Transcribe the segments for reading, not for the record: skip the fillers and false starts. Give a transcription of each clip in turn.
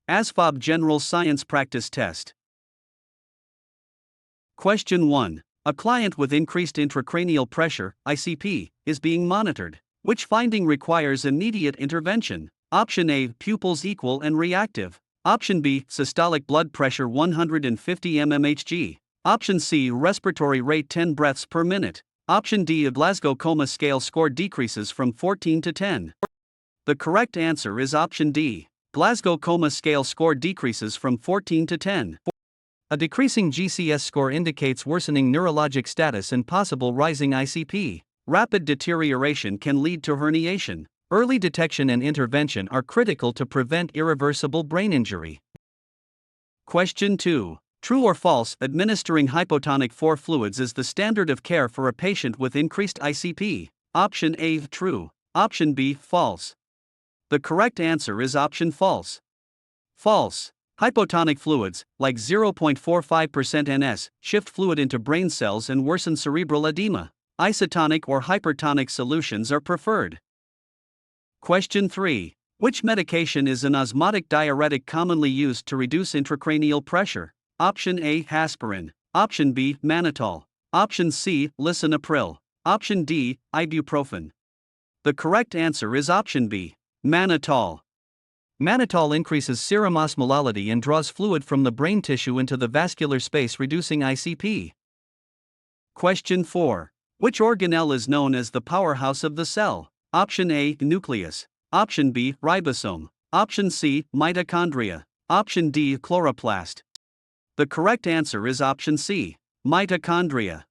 ASVAB General Science Practice Test. Question 1. A client with increased intracranial pressure, ICP, is being monitored. Which finding requires immediate intervention? Option A, pupils equal and reactive. Option B, systolic blood pressure 150 mmHg. Option C, respiratory rate 10 breaths per minute. Option D, a Glasgow Coma Scale score decreases from 14 to 10. The correct answer is option D. Glasgow Coma Scale score decreases from 14 to 10. A decreasing GCS score indicates worsening neurologic status and possible rising ICP. Rapid deterioration can lead to herniation. Early detection and intervention are critical to prevent irreversible brain injury. Question 2. True or false, administering hypotonic 4 fluids is the standard of care for a patient with increased ICP? Option A, true. Option B, false. The correct answer is option false. False. Hypotonic fluids, like 0.45% NS, shift fluid into brain cells and worsen cerebral edema. Isotonic or hypertonic solutions are preferred. Question 3. Which medication is an osmotic diuretic commonly used to reduce intracranial pressure? Option A, aspirin. Option B, mannitol. Option C, lisinopril. Option D, ibuprofen. The correct answer is option B, mannitol. Mannitol increases serum osmolality and draws fluid from the brain tissue into the vascular space, reducing ICP. Question 4. Which organelle is known as the powerhouse of the cell? Option A, nucleus. Option B, ribosome. Option C, mitochondria. Option D, chloroplast. The correct answer is option C, mitochondria.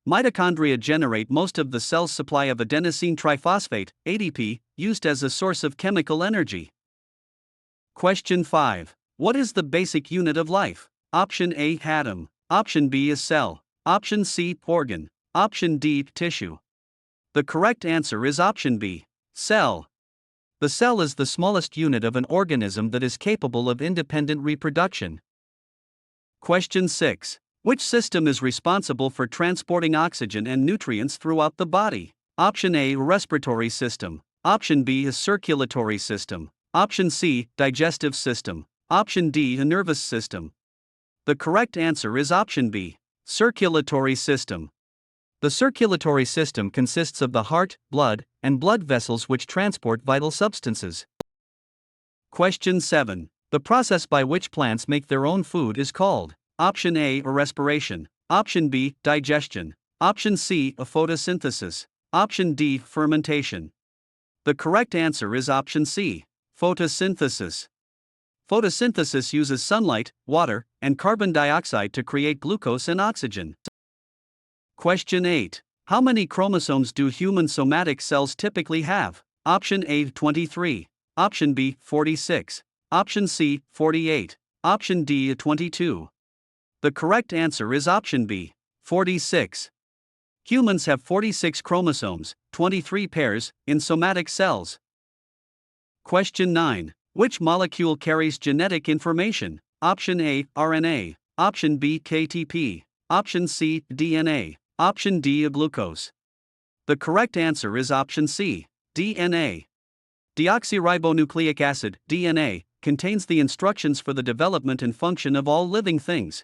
Mitochondria generate most of the cell's supply of adenosine triphosphate, ADP, used as a source of chemical energy. Question 5. What is the basic unit of life? Option A, atom. Option B is cell. Option C, organ. Option D, tissue. The correct answer is option B, cell. The cell is the smallest unit of an organism that is capable of independent reproduction. Question 6. Which system is responsible for transporting oxygen and nutrients throughout the body? Option A, respiratory system. Option B, a circulatory system. Option C, digestive system. Option D, a nervous system. The correct answer is option B, circulatory system. The circulatory system consists of the heart, blood, and blood vessels which transport vital substances. Question 7. The process by which plants make their own food is called: Option A, respiration. Option B, digestion. Option C, photosynthesis. Option D, fermentation. The correct answer is option C, photosynthesis. Photosynthesis uses sunlight, water, and carbon dioxide to create glucose and oxygen. Question 8. How many chromosomes do human somatic cells typically have? Option A, 23. Option B, 46. Option C, 48. Option D, 22. The correct answer is option B, 46. Humans have 46 chromosomes, 23 pairs, in somatic cells. Question 9. Which molecule carries genetic information? Option A, RNA. Option B, KTP. Option C, DNA. Option D, glucose. The correct answer is option C, DNA. Deoxyribonucleic acid, DNA, contains the instructions for the development and function of all living things.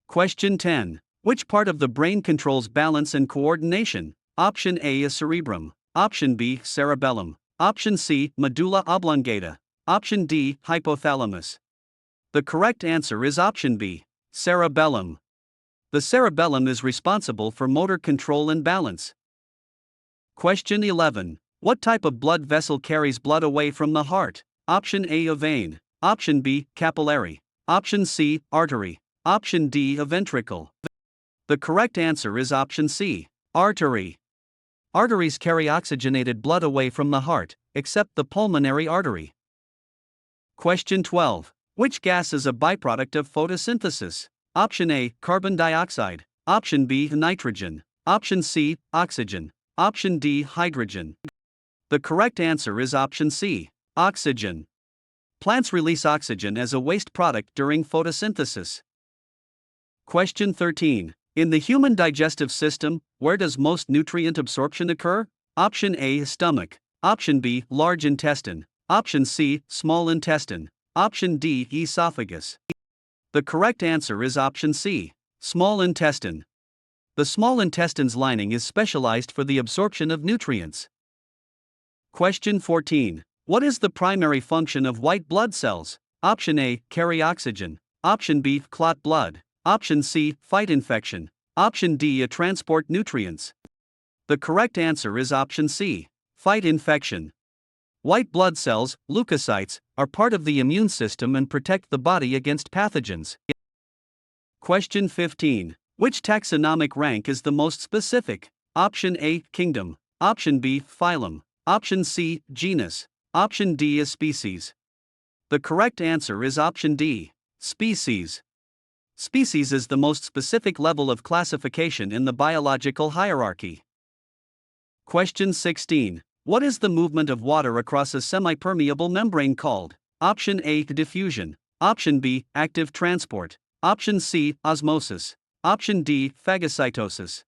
Question 10. Which part of the brain controls balance and coordination? Option A, cerebrum. Option B, cerebellum. Option C, medulla oblongata. Option D, hypothalamus. The correct answer is option B, cerebellum. The cerebellum is responsible for motor control and balance. Question 11. What type of blood vessel carries blood away from the heart? Option A, a vein. Option B, capillary. Option C, artery. Option D, a ventricle. The correct answer is option C, artery. Arteries carry oxygenated blood away from the heart, except the pulmonary artery. Question 12. Which gas is a byproduct of photosynthesis? Option A, carbon dioxide. Option B, nitrogen. Option C, oxygen. Option D, hydrogen. The correct answer is option C, oxygen. Plants release oxygen as a waste product during photosynthesis. Question 13. In the human digestive system, where does most nutrient absorption occur? Option A, stomach. Option B, large intestine. Option C, small intestine. Option D, esophagus. The correct answer is option C, small intestine. The small intestine's lining is specialized for the absorption of nutrients. Question 14. What is the primary function of white blood cells? Option A, carry oxygen. Option B, clot blood. Option C, fight infection. Option D, transport nutrients. The correct answer is option C, fight infection. White blood cells, leukocytes, are part of the immune system and protect the body against pathogens. Question 15. Which taxonomic rank is the most specific? Option A, kingdom. Option B, phylum. Option C, genus. Option D is species. The correct answer is option D, species. Species is the most specific level of classification in the biological hierarchy. Question 16. What is the movement of water across a semipermeable membrane called? Option A, diffusion. Option B, active transport. Option C, osmosis. Option D, phagocytosis.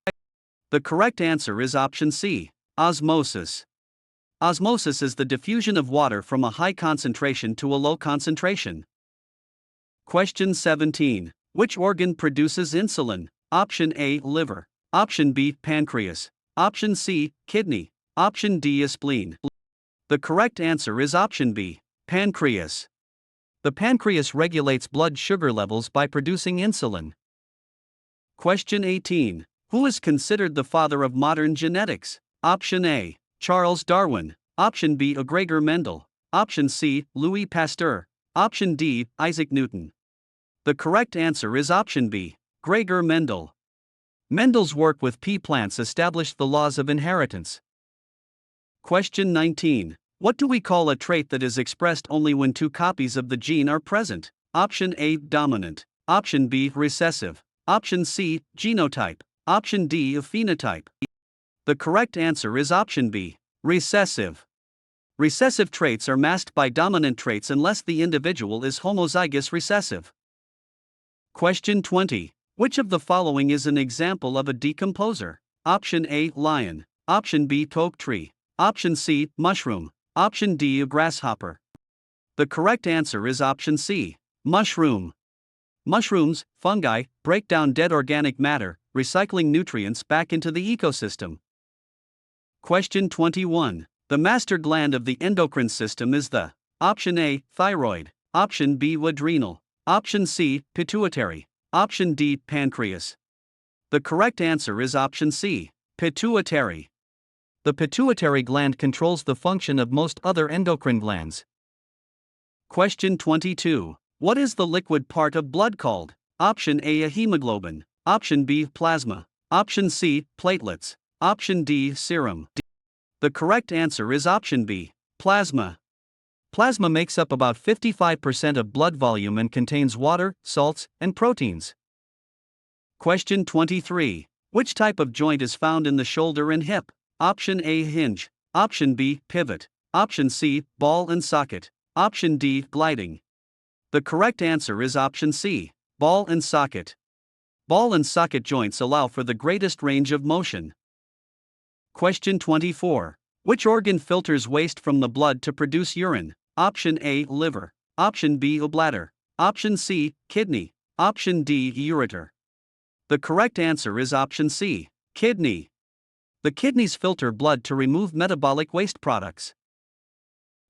The correct answer is option C, osmosis. Osmosis is the diffusion of water from a high concentration to a low concentration. Question 17. Which organ produces insulin? Option A, liver. Option B, pancreas. Option C, kidney. Option D is spleen. The correct answer is option B, pancreas. The pancreas regulates blood sugar levels by producing insulin. Question 18. Who is considered the father of modern genetics? Option A, Charles Darwin. Option B, Gregor Mendel. Option C, Louis Pasteur. Option D, Isaac Newton. The correct answer is option B, Gregor Mendel. Mendel's work with pea plants established the laws of inheritance. Question 19. What do we call a trait that is expressed only when two copies of the gene are present? Option A, dominant. Option B, recessive. Option C, genotype. Option D, phenotype. The correct answer is option B, recessive. Recessive traits are masked by dominant traits unless the individual is homozygous recessive. Question 20. Which of the following is an example of a decomposer? Option A, lion. Option B, oak tree. Option C, mushroom. Option D, grasshopper. The correct answer is option C, mushroom. Mushrooms, fungi, break down dead organic matter, recycling nutrients back into the ecosystem. Question 21. The master gland of the endocrine system is the option A, thyroid. Option B, adrenal. Option C, pituitary. Option D, pancreas. The correct answer is option C, pituitary. The pituitary gland controls the function of most other endocrine glands. Question 22. What is the liquid part of blood called? Option A, hemoglobin. Option B, plasma. Option C, platelets. Option D, serum. The correct answer is option B, plasma. Plasma makes up about 55% of blood volume and contains water, salts, and proteins. Question 23. Which type of joint is found in the shoulder and hip? Option A, hinge. Option B, pivot. Option C, ball and socket. Option D, gliding. The correct answer is option C, ball and socket. Ball and socket joints allow for the greatest range of motion. Question 24. Which organ filters waste from the blood to produce urine? Option A, liver. Option B, bladder. Option C, kidney. Option D, ureter. The correct answer is option C, kidney. The kidneys filter blood to remove metabolic waste products.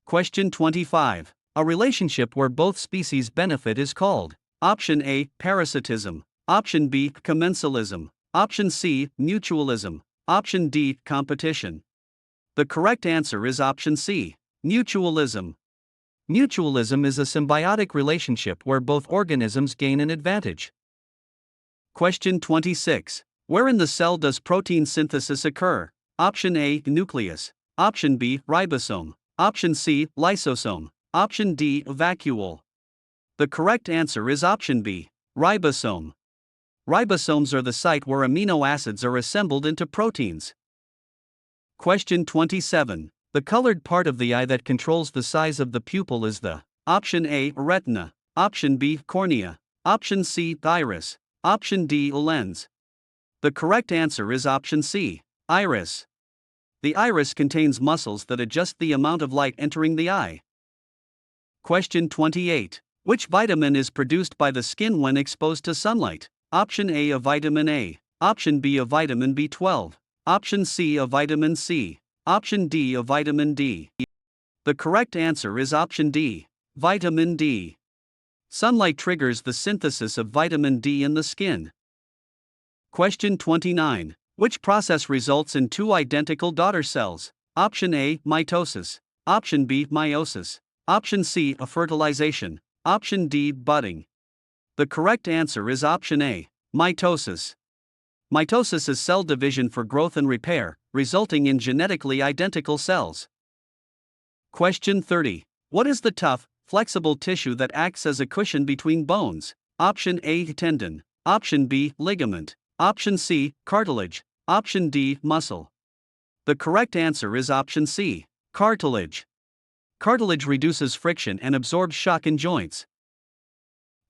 Question 25. A relationship where both species benefit is called option A, parasitism. Option B, commensalism. Option C, mutualism. Option D, competition. The correct answer is option C, mutualism. Mutualism is a symbiotic relationship where both organisms gain an advantage. Question 26. Where in the cell does protein synthesis occur? Option A, nucleus. Option B, ribosome. Option C, lysosome. Option D, vacuole. The correct answer is option B, ribosome. Ribosomes are the site where amino acids are assembled into proteins. Question 27. The colored part of the eye that controls the size of the pupil is the option A, retina. Option B, cornea. Option C, iris. Option D, lens. The correct answer is option C, iris. The iris contains muscles that adjust the amount of light entering the eye. Question 28. Which vitamin is produced by the skin when exposed to sunlight? Option A, a vitamin A. Option B, a vitamin B12. Option C, a vitamin C. Option D, a vitamin D. The correct answer is option D, vitamin D. Sunlight triggers the synthesis of vitamin D in the skin. Question 29. Which process results in two identical daughter cells? Option A, mitosis. Option B, meiosis. Option C, a fertilization. Option D, budding. The correct answer is option A, mitosis. Mitosis is cell division for growth and repair, resulting in genetically identical cells. Question 30. What is the tough, flexible tissue that acts as a cushion between bones? Option A, tendon. Option B, ligament. Option C, cartilage. Option D, muscle. The correct answer is option C, cartilage. Cartilage reduces friction and absorbs shock in joints.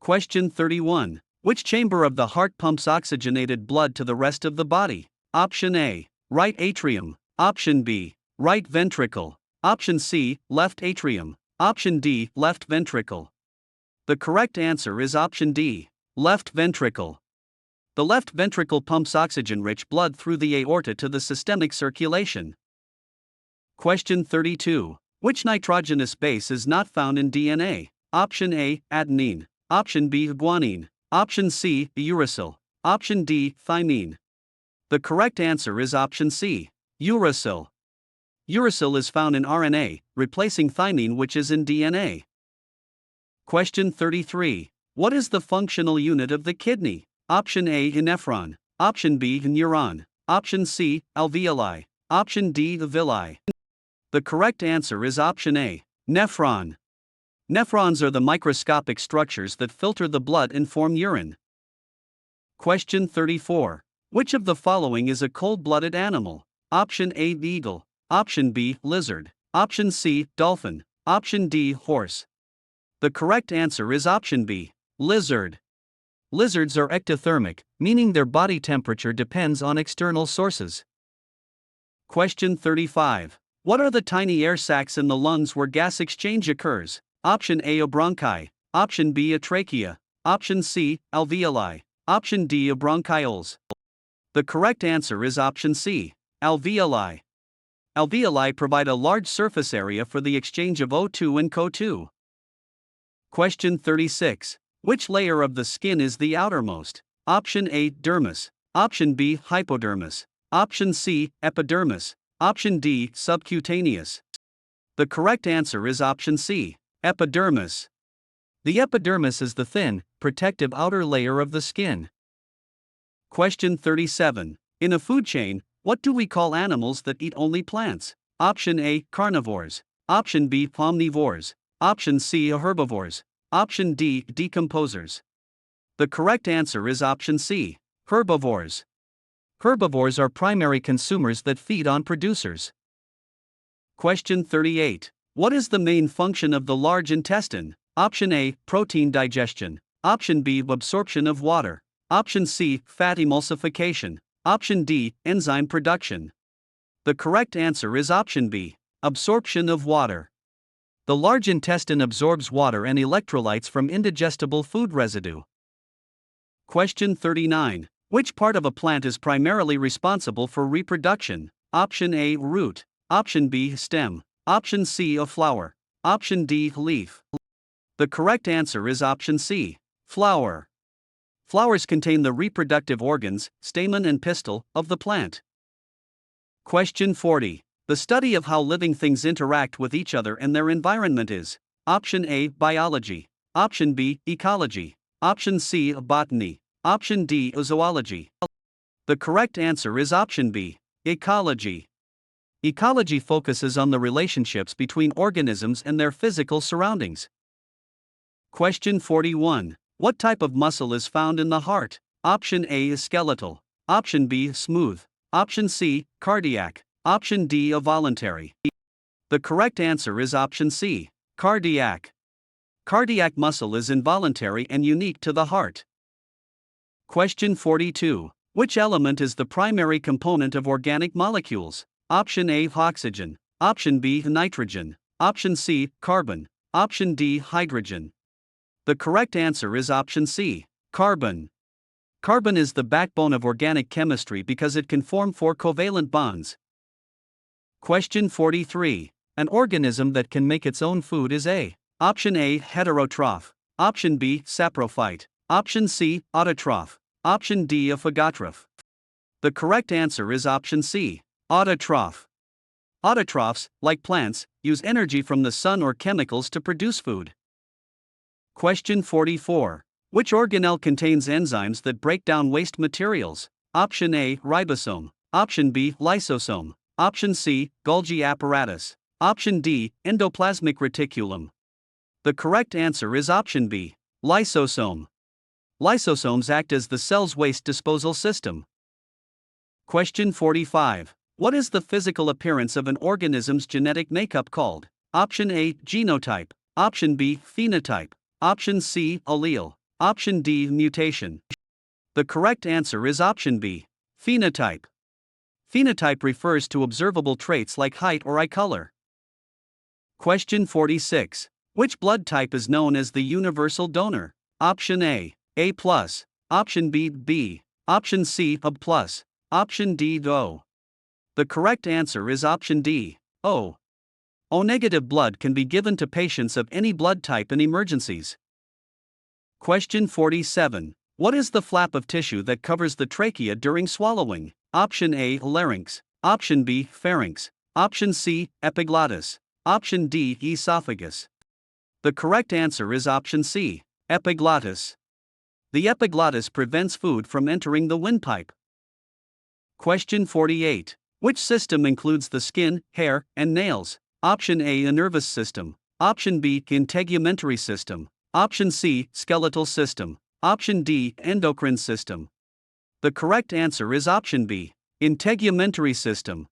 Question 31. Which chamber of the heart pumps oxygenated blood to the rest of the body? Option A, right atrium. Option B, right ventricle. Option C, left atrium. Option D, left ventricle. The correct answer is option D, left ventricle. The left ventricle pumps oxygen-rich blood through the aorta to the systemic circulation. Question 32. Which nitrogenous base is not found in DNA? Option A, adenine. Option B, guanine. Option C, uracil. Option D, thymine. The correct answer is option C, uracil. Uracil is found in RNA, replacing thymine, which is in DNA. Question 33. What is the functional unit of the kidney? Option A, nephron. Option B, neuron. Option C, alveoli. Option D, villi. The correct answer is option A, nephron. Nephrons are the microscopic structures that filter the blood and form urine. Question 34. Which of the following is a cold-blooded animal? Option A, eagle. Option B, lizard. Option C, dolphin. Option D, horse. The correct answer is option B, lizard. Lizards are ectothermic, meaning their body temperature depends on external sources. Question 35. What are the tiny air sacs in the lungs where gas exchange occurs? Option A, a bronchi. Option B, a trachea. Option C, alveoli. Option D, a bronchioles. The correct answer is option C, alveoli. Alveoli provide a large surface area for the exchange of O2 and CO2. Question 36. Which layer of the skin is the outermost? Option A, dermis. Option B, hypodermis. Option C, epidermis. Option D, subcutaneous. The correct answer is option C, epidermis. The epidermis is the thin, protective outer layer of the skin. Question 37. In a food chain, what do we call animals that eat only plants? Option A, carnivores. Option B, omnivores. Option C, herbivores. Option D, decomposers. The correct answer is option C, herbivores. Herbivores are primary consumers that feed on producers. Question 38. What is the main function of the large intestine? Option A, protein digestion. Option B, absorption of water. Option C, fat emulsification. Option D, enzyme production. The correct answer is option B, absorption of water. The large intestine absorbs water and electrolytes from indigestible food residue. Question 39. Which part of a plant is primarily responsible for reproduction? Option A, root. Option B, stem. Option C, a flower. Option D, leaf. The correct answer is option C, flower. Flowers contain the reproductive organs, stamen and pistil, of the plant. Question 40. The study of how living things interact with each other and their environment is: Option A, biology. Option B, ecology. Option C, botany. Option D, zoology. The correct answer is option B, ecology. Ecology focuses on the relationships between organisms and their physical surroundings. Question 41. What type of muscle is found in the heart? Option A is skeletal. Option B, smooth. Option C, cardiac. Option D, voluntary. The correct answer is option C, cardiac. Cardiac muscle is involuntary and unique to the heart. Question 42. Which element is the primary component of organic molecules? Option A, oxygen. Option B, nitrogen. Option C, carbon. Option D, hydrogen. The correct answer is option C, carbon. Carbon is the backbone of organic chemistry because it can form 4 covalent bonds. Question 43. An organism that can make its own food is A. Option A, heterotroph. Option B, saprophyte. Option C, autotroph. Option D, a phagotroph. The correct answer is option C, autotroph. Autotrophs, like plants, use energy from the sun or chemicals to produce food. Question 44. Which organelle contains enzymes that break down waste materials? Option A, ribosome. Option B, lysosome. Option C, Golgi apparatus. Option D, endoplasmic reticulum. The correct answer is option B, lysosome. Lysosomes act as the cell's waste disposal system. Question 45. What is the physical appearance of an organism's genetic makeup called? Option A, genotype. Option B, phenotype. Option C, allele. Option D, mutation. The correct answer is option B, phenotype. Phenotype refers to observable traits like height or eye color. Question 46. Which blood type is known as the universal donor? Option A, A+. Option B, B. Option C, AB+. Option D, O. The correct answer is option D, O. O-negative blood can be given to patients of any blood type in emergencies. Question 47. What is the flap of tissue that covers the trachea during swallowing? Option A, larynx. Option B, pharynx. Option C, epiglottis. Option D, esophagus. The correct answer is option C, epiglottis. The epiglottis prevents food from entering the windpipe. Question 48. Which system includes the skin, hair, and nails? Option A, a nervous system. Option B, integumentary system. Option C, skeletal system. Option D, endocrine system. The correct answer is option B, integumentary system.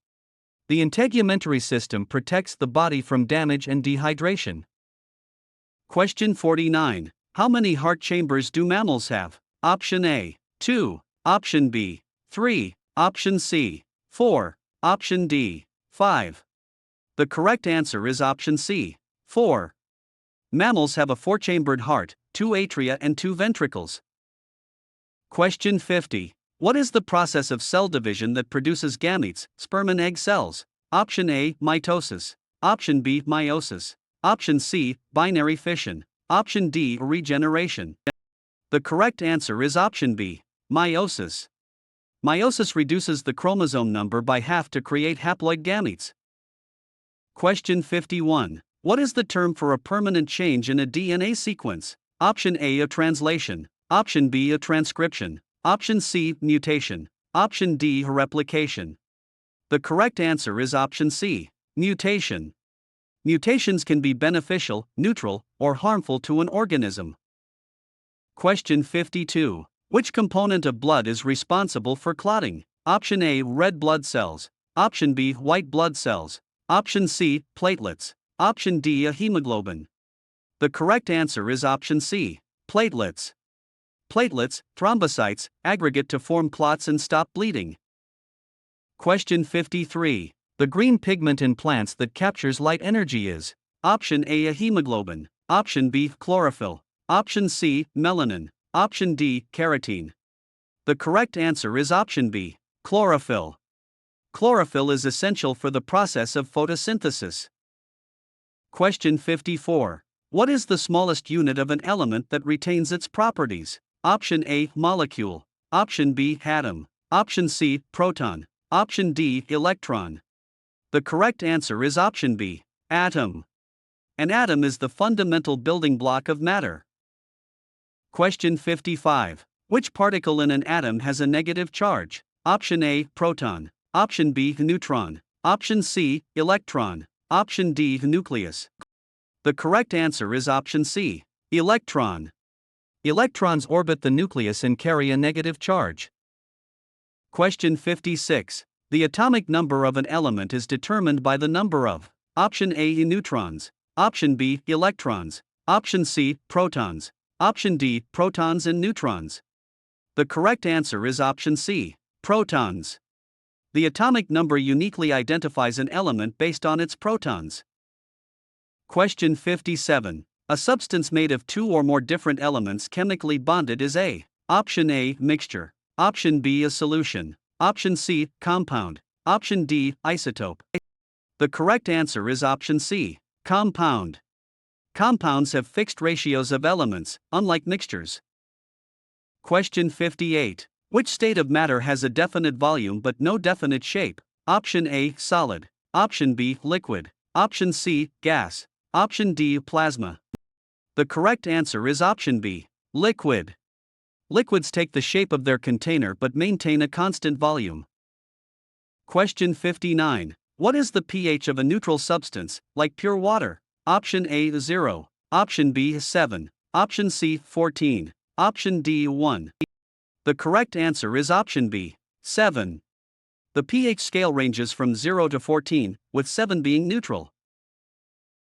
The integumentary system protects the body from damage and dehydration. Question 49. How many heart chambers do mammals have? Option A, 2. Option B, 3. Option C, 4. Option D, 5. The correct answer is option C, 4. Mammals have a 4-chambered heart, 2 atria and 2 ventricles. Question 50. What is the process of cell division that produces gametes, sperm and egg cells? Option A, mitosis. Option B, meiosis. Option C, binary fission. Option D, regeneration. The correct answer is option B, meiosis. Meiosis reduces the chromosome number by half to create haploid gametes. Question 51. What is the term for a permanent change in a DNA sequence? Option A, a translation. Option B, a transcription. Option C, mutation. Option D, replication. The correct answer is option C, mutation. Mutations can be beneficial, neutral, or harmful to an organism. Question 52. Which component of blood is responsible for clotting? Option A, red blood cells. Option B, white blood cells. Option C, platelets. Option D, a hemoglobin. The correct answer is option C, platelets. Platelets, thrombocytes, aggregate to form clots and stop bleeding. Question 53. The green pigment in plants that captures light energy is: Option A, a hemoglobin. Option B, chlorophyll. Option C, melanin. Option D, carotene. The correct answer is option B, chlorophyll. Chlorophyll is essential for the process of photosynthesis. Question 54. What is the smallest unit of an element that retains its properties? Option A, molecule. Option B, atom. Option C, proton. Option D, electron. The correct answer is option B, atom. An atom is the fundamental building block of matter. Question 55. Which particle in an atom has a negative charge? Option A, proton. Option B, neutron. Option C, electron. Option D, nucleus. The correct answer is option C, electron. Electrons orbit the nucleus and carry a negative charge. Question 56. The atomic number of an element is determined by the number of: Option A, neutrons. Option B, electrons. Option C, protons. Option D, protons and neutrons. The correct answer is option C, protons. The atomic number uniquely identifies an element based on its protons. Question 57. A substance made of two or more different elements chemically bonded is a. Option A, mixture. Option B, a solution. Option C, compound. Option D, isotope. The correct answer is option C, compound. Compounds have fixed ratios of elements, unlike mixtures. Question 58. Which state of matter has a definite volume but no definite shape? Option A, solid. Option B, liquid. Option C, gas. Option D, plasma. The correct answer is option B, liquid. Liquids take the shape of their container but maintain a constant volume. Question 59. What is the pH of a neutral substance, like pure water? Option A, 0. Option B, 7. Option C, 14. Option D, 1. The correct answer is option B, 7. The pH scale ranges from 0 to 14, with 7 being neutral.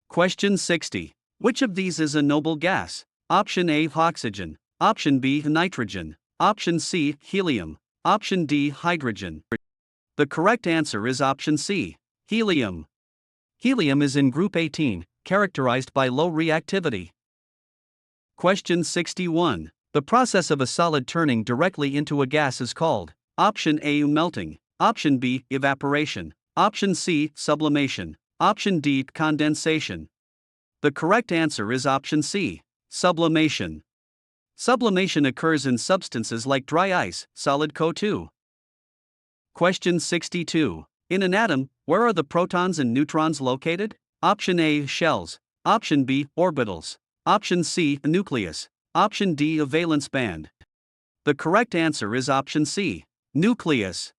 Question 60. Which of these is a noble gas? Option A, oxygen. Option B, nitrogen. Option C, helium. Option D, hydrogen. The correct answer is option C, helium. Helium is in group 18, characterized by low reactivity. Question 61. The process of a solid turning directly into a gas is called option A, melting. Option B, evaporation. Option C, sublimation. Option D, condensation. The correct answer is option C, sublimation. Sublimation occurs in substances like dry ice, solid CO2. Question 62. In an atom, where are the protons and neutrons located? Option A, shells. Option B, orbitals. Option C, nucleus. Option D, a valence band. The correct answer is option C, nucleus.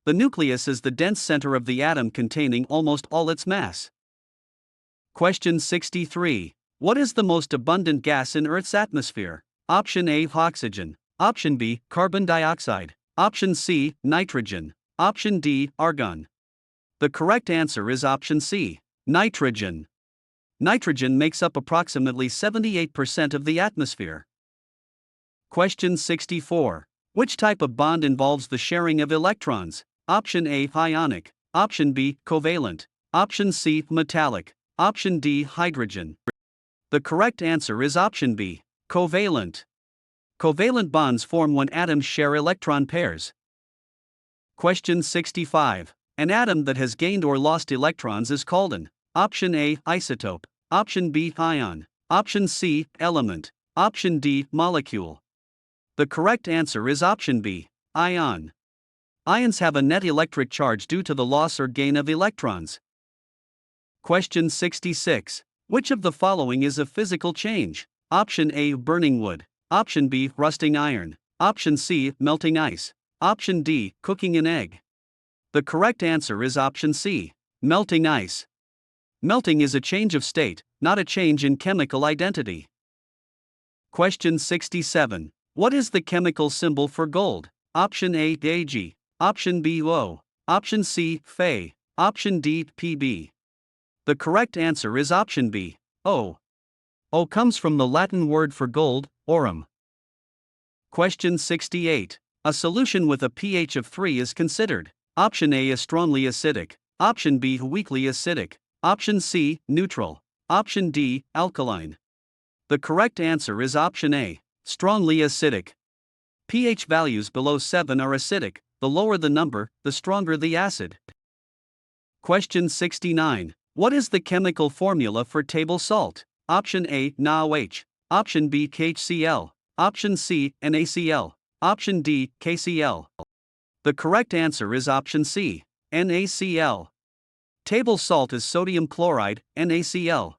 The nucleus is the dense center of the atom containing almost all its mass. Question 63. What is the most abundant gas in Earth's atmosphere? Option A, oxygen. Option B, carbon dioxide. Option C, nitrogen. Option D, argon. The correct answer is option C, nitrogen. Nitrogen makes up approximately 78% of the atmosphere. Question 64. Which type of bond involves the sharing of electrons? Option A, ionic. Option B, covalent. Option C, metallic. Option D, hydrogen. The correct answer is option B, covalent. Covalent bonds form when atoms share electron pairs. Question 65. An atom that has gained or lost electrons is called an option A, isotope. Option B, ion. Option C, element. Option D, molecule. The correct answer is option B, ion. Ions have a net electric charge due to the loss or gain of electrons. Question 66. Which of the following is a physical change? Option A, burning wood. Option B, rusting iron. Option C, melting ice. Option D, cooking an egg. The correct answer is option C, melting ice. Melting is a change of state, not a change in chemical identity. Question 67. What is the chemical symbol for gold? Option A, Ag. Option B, O. Option C, Fe. Option D, Pb. The correct answer is option B, O. O comes from the Latin word for gold, aurum. Question 68. A solution with a pH of 3 is considered option A, is strongly acidic. Option B, weakly acidic. Option C, neutral. Option D, alkaline. The correct answer is option A, strongly acidic. pH values below 7 are acidic. The lower the number, the stronger the acid. Question 69. What is the chemical formula for table salt? Option A, NaOH. Option B, KHCl. Option C, NaCl. Option D, KCl. The correct answer is option C, NaCl. Table salt is sodium chloride, NaCl.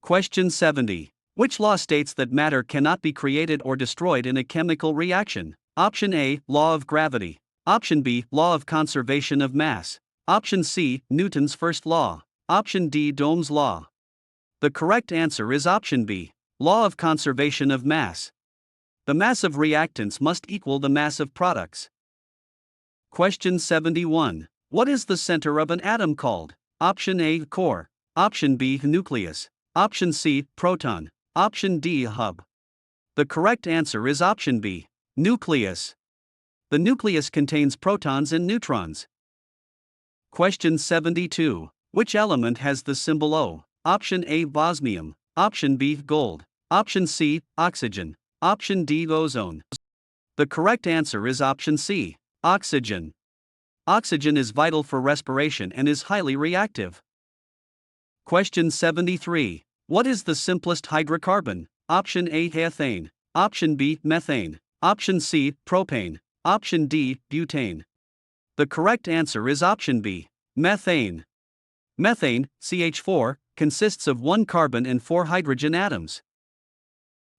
Question 70. Which law states that matter cannot be created or destroyed in a chemical reaction? Option A, law of gravity. Option B, law of conservation of mass. Option C, Newton's first law. Option D, Ohm's law. The correct answer is option B, law of conservation of mass. The mass of reactants must equal the mass of products. Question 71. What is the center of an atom called? Option A, core. Option B, nucleus. Option C, proton. Option D, hub. The correct answer is option B, nucleus. The nucleus contains protons and neutrons. Question 72. Which element has the symbol O? Option A, osmium. Option B, gold. Option C, oxygen. Option D, ozone. The correct answer is option C, oxygen. Oxygen is vital for respiration and is highly reactive. Question 73. What is the simplest hydrocarbon? Option A, ethane. Option B, methane. Option C, propane. Option D, butane. The correct answer is option B, methane. Methane, CH4, consists of 1 carbon and 4 hydrogen atoms.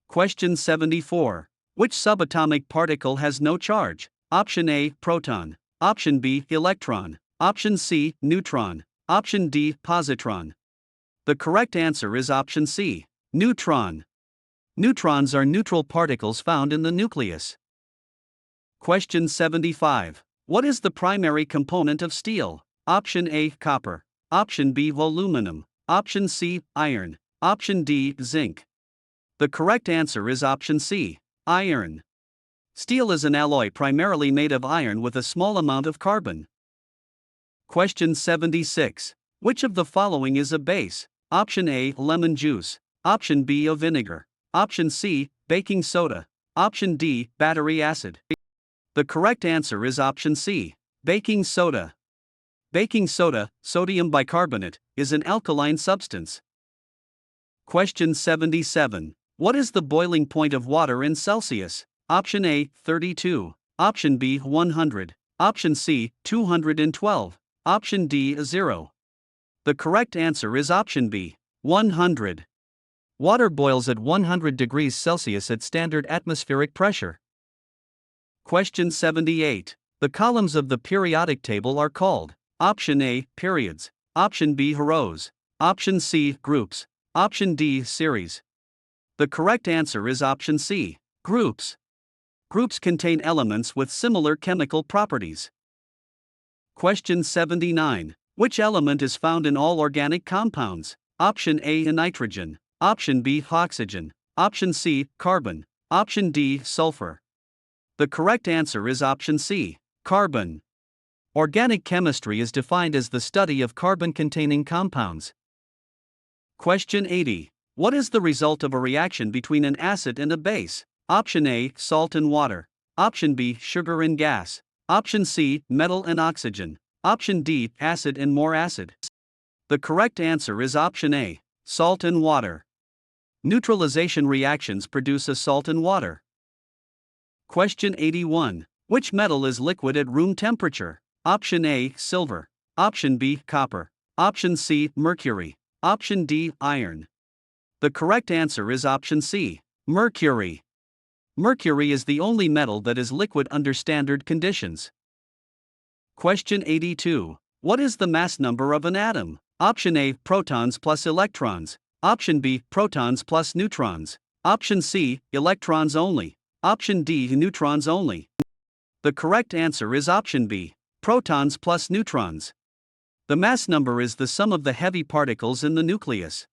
Question 74. Which subatomic particle has no charge? Option A, proton. Option B, electron. Option C, neutron. Option D, positron. The correct answer is option C, neutron. Neutrons are neutral particles found in the nucleus. Question 75. What is the primary component of steel? Option A, copper. Option B, aluminum. Option C, iron. Option D, zinc. The correct answer is option C, iron. Steel is an alloy primarily made of iron with a small amount of carbon. Question 76. Which of the following is a base? Option A, lemon juice. Option B, vinegar. Option C, baking soda. Option D, battery acid. The correct answer is option C, baking soda. Baking soda, sodium bicarbonate, is an alkaline substance. Question 77. What is the boiling point of water in Celsius? Option A, 32. Option B, 100. Option C, 212. Option D, 0. The correct answer is option B, 100. Water boils at 100 degrees Celsius at standard atmospheric pressure. Question 78. The columns of the periodic table are called: Option A, periods. Option B, rows. Option C, groups. Option D, series. The correct answer is option C, groups. Groups contain elements with similar chemical properties. Question 79. Which element is found in all organic compounds? Option A, nitrogen. Option B, oxygen. Option C, carbon. Option D, sulfur. The correct answer is option C, carbon. Organic chemistry is defined as the study of carbon-containing compounds. Question 80. What is the result of a reaction between an acid and a base? Option A, salt and water. Option B, sugar and gas. Option C, metal and oxygen. Option D, acid and more acid. The correct answer is option A, salt and water. Neutralization reactions produce a salt and water. Question 81. Which metal is liquid at room temperature? Option A, silver. Option B, copper. Option C, mercury. Option D, iron. The correct answer is option C, mercury. Mercury is the only metal that is liquid under standard conditions. Question 82. What is the mass number of an atom? Option A, protons plus electrons. Option B, protons plus neutrons. Option C, electrons only. Option D, neutrons only. The correct answer is option B, protons plus neutrons. The mass number is the sum of the heavy particles in the nucleus.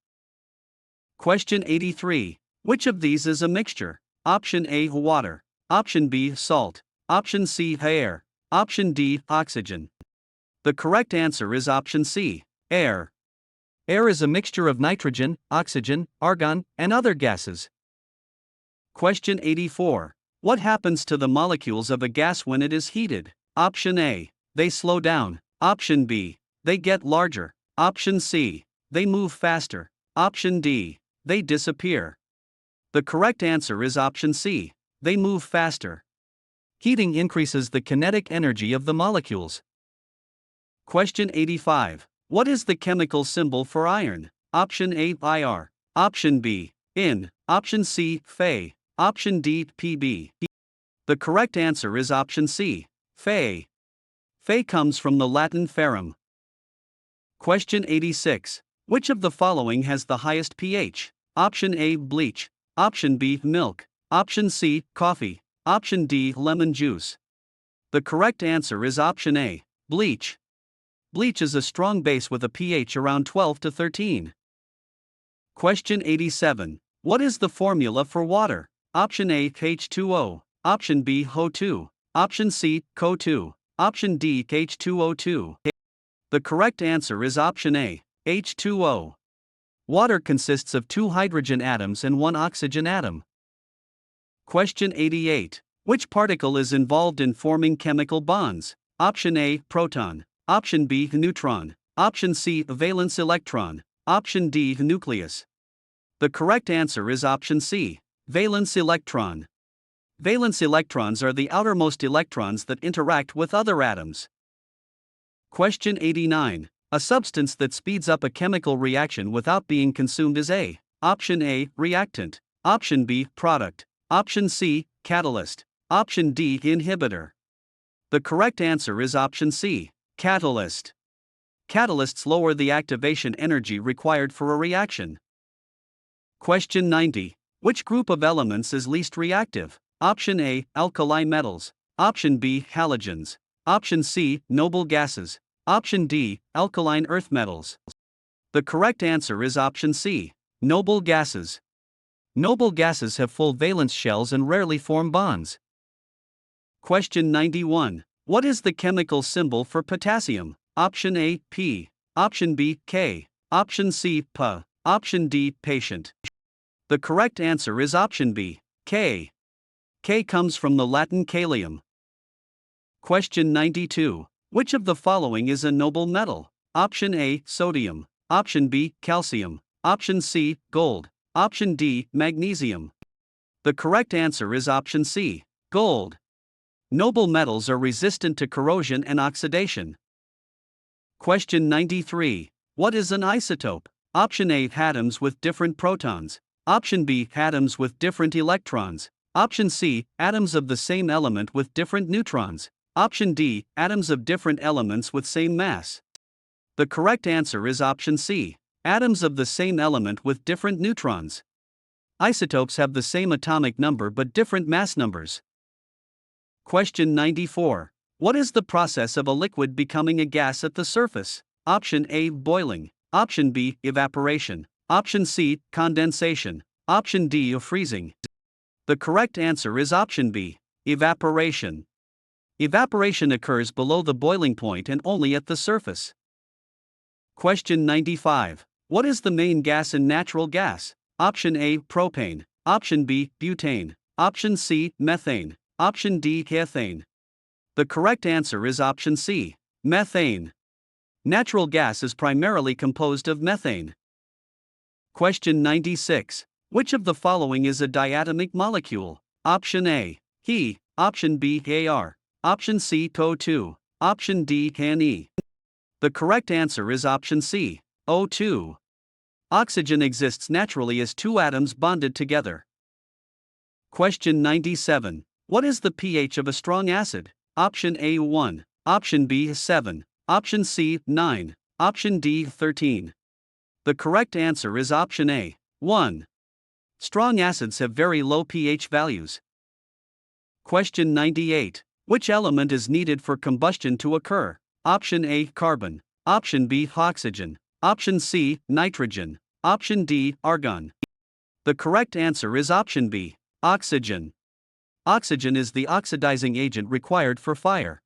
Question 83. Which of these is a mixture? Option A, water. Option B, salt. Option C, air. Option D, oxygen. The correct answer is option C, air. Air is a mixture of nitrogen, oxygen, argon, and other gases. Question 84. What happens to the molecules of a gas when it is heated? Option A, they slow down. Option B, they get larger. Option C, they move faster. Option D, they disappear. The correct answer is option C, they move faster. Heating increases the kinetic energy of the molecules. Question 85. What is the chemical symbol for iron? Option A, Ir. Option B, In. Option C, Fe. Option D, Pb. The correct answer is option C, Fe. Fe comes from the Latin ferrum. Question 86. Which of the following has the highest pH? Option A, bleach. Option B, milk. Option C, coffee. Option D, lemon juice. The correct answer is option A, bleach. Bleach is a strong base with a pH around 12 to 13. Question 87. What is the formula for water? Option A, H2O. Option B, O2. Option C, CO2. Option D, H2O2. The correct answer is option A, H2O. Water consists of 2 hydrogen atoms and 1 oxygen atom. Question 88. Which particle is involved in forming chemical bonds? Option A, proton. Option B, neutron. Option C, valence electron. Option D, nucleus. The correct answer is option C, valence electron. Valence electrons are the outermost electrons that interact with other atoms. Question 89. A substance that speeds up a chemical reaction without being consumed is A. Option A, reactant. Option B, product. Option C, catalyst. Option D, inhibitor. The correct answer is option C, catalyst. Catalysts lower the activation energy required for a reaction. Question 90. Which group of elements is least reactive? Option A, alkali metals. Option B, halogens. Option C, noble gases. Option D, alkaline earth metals. The correct answer is option C, noble gases. Noble gases have full valence shells and rarely form bonds. Question 91. What is the chemical symbol for potassium? Option A, P. Option B, K. Option C, Pa. Option D, patient. The correct answer is option B, K. K comes from the Latin kalium. Question 92. Which of the following is a noble metal? Option A, sodium. Option B, calcium. Option C, gold. Option D, magnesium. The correct answer is option C, gold. Noble metals are resistant to corrosion and oxidation. Question 93. What is an isotope? Option A, atoms with different protons. Option B, atoms with different electrons. Option C, atoms of the same element with different neutrons. Option D, atoms of different elements with same mass. The correct answer is option C, atoms of the same element with different neutrons. Isotopes have the same atomic number but different mass numbers. Question 94. What is the process of a liquid becoming a gas at the surface? Option A, boiling. Option B, evaporation. Option C, condensation. Option D, freezing. The correct answer is option B, evaporation. Evaporation occurs below the boiling point and only at the surface. Question 95. What is the main gas in natural gas? Option A, propane. Option B, butane. Option C, methane. Option D, ethane. The correct answer is option C, methane. Natural gas is primarily composed of methane. Question 96. Which of the following is a diatomic molecule? Option A, He. Option B, Ar. Option C, O2. Option D, Ne. The correct answer is option C, O2. Oxygen exists naturally as 2 atoms bonded together. Question 97. What is the pH of a strong acid? Option A, 1. Option B, 7. Option C, 9. Option D, 13. The correct answer is option A, 1. Strong acids have very low pH values. Question 98. Which element is needed for combustion to occur? Option A, carbon. Option B, oxygen. Option C, nitrogen. Option D, argon. The correct answer is option B, oxygen. Oxygen is the oxidizing agent required for fire.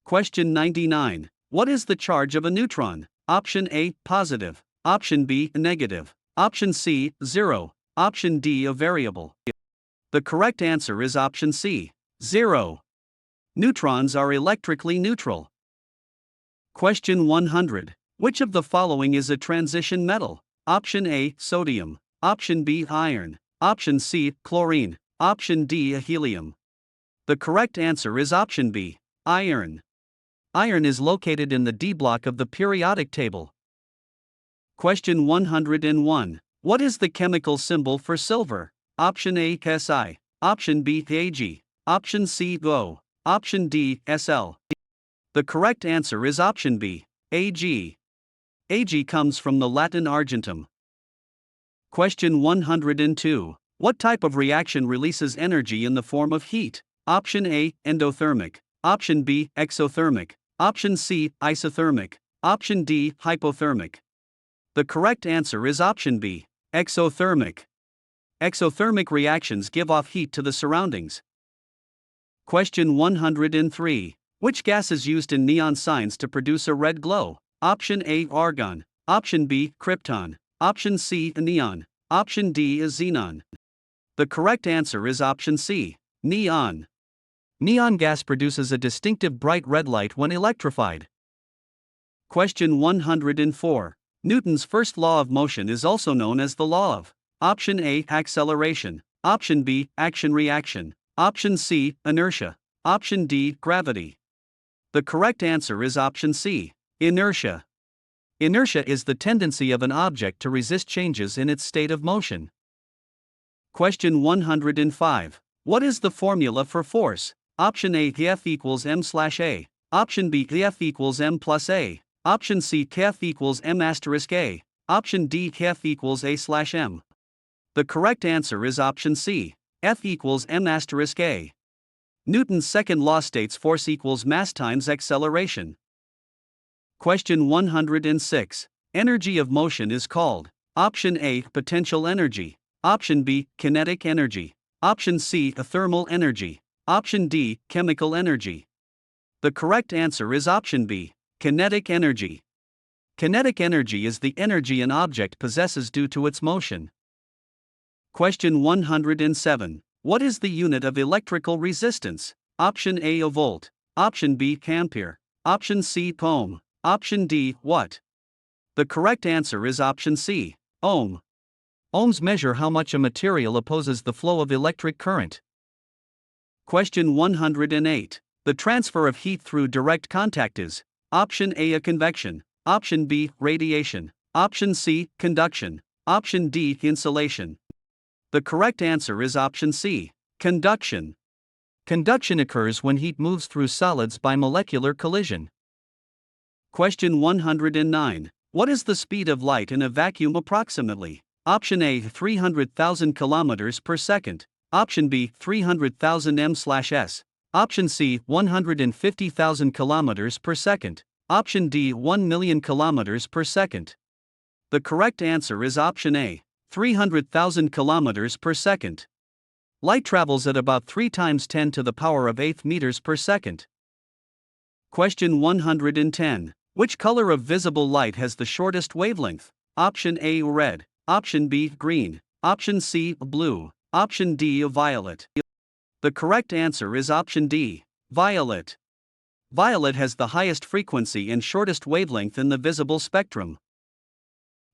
Question 99. What is the charge of a neutron? Option A, positive. Option B, negative. Option C, 0. Option D, a variable. The correct answer is option C, 0. Neutrons are electrically neutral. Question 100. Which of the following is a transition metal? Option A, sodium. Option B, iron. Option C, chlorine. Option D, helium. The correct answer is option B, iron. Iron is located in the D block of the periodic table. Question 101. What is the chemical symbol for silver? Option A, Si. Option B, Ag. Option C, O. Option D, Sl. The correct answer is option B, Ag. Ag comes from the Latin argentum. Question 102. What type of reaction releases energy in the form of heat? Option A, endothermic. Option B, exothermic. Option C, isothermic. Option D, hypothermic. The correct answer is option B, exothermic. Exothermic reactions give off heat to the surroundings. Question 103. Which gas is used in neon signs to produce a red glow? Option A, argon. Option B, krypton. Option C, neon. Option D is xenon. The correct answer is option C, neon. Neon gas produces a distinctive bright red light when electrified. Question 104. Newton's first law of motion is also known as the law of option A, acceleration, option B, action-reaction, option C, inertia, option D, gravity. The correct answer is option C, inertia. Inertia is the tendency of an object to resist changes in its state of motion. Question 105. What is the formula for force? Option A, F equals m/a. Option B, F equals m plus a. Option C, F equals m asterisk a. Option D, F equals a/m. The correct answer is option C, F equals m asterisk a. Newton's second law states force equals mass times acceleration. Question 106. Energy of motion is called option A, potential energy, option B, kinetic energy, option C, thermal energy, option D, chemical energy. The correct answer is option B, kinetic energy. Kinetic energy is the energy an object possesses due to its motion. Question 107. What is the unit of electrical resistance? Option A, a volt, option B, ampere, option C, ohm, option D, watt. The correct answer is option C, ohm. Ohms measure how much a material opposes the flow of electric current. Question 108. The transfer of heat through direct contact is option A, a convection, option B, radiation, option C, conduction, option D, insulation. The correct answer is option C, conduction. Conduction occurs when heat moves through solids by molecular collision. Question 109. What is the speed of light in a vacuum approximately? Option A, 300,000 km per second. Option B, 300,000 m/s. Option C, 150,000 km per second. Option D, 1 million km per second. The correct answer is option A, 300,000 km per second. Light travels at about 3 times 10 to the power of 8 meters per second. Question 110. Which color of visible light has the shortest wavelength? Option A, red. Option B, green. Option C, blue. Option D, violet. The correct answer is option D, violet. Violet has the highest frequency and shortest wavelength in the visible spectrum.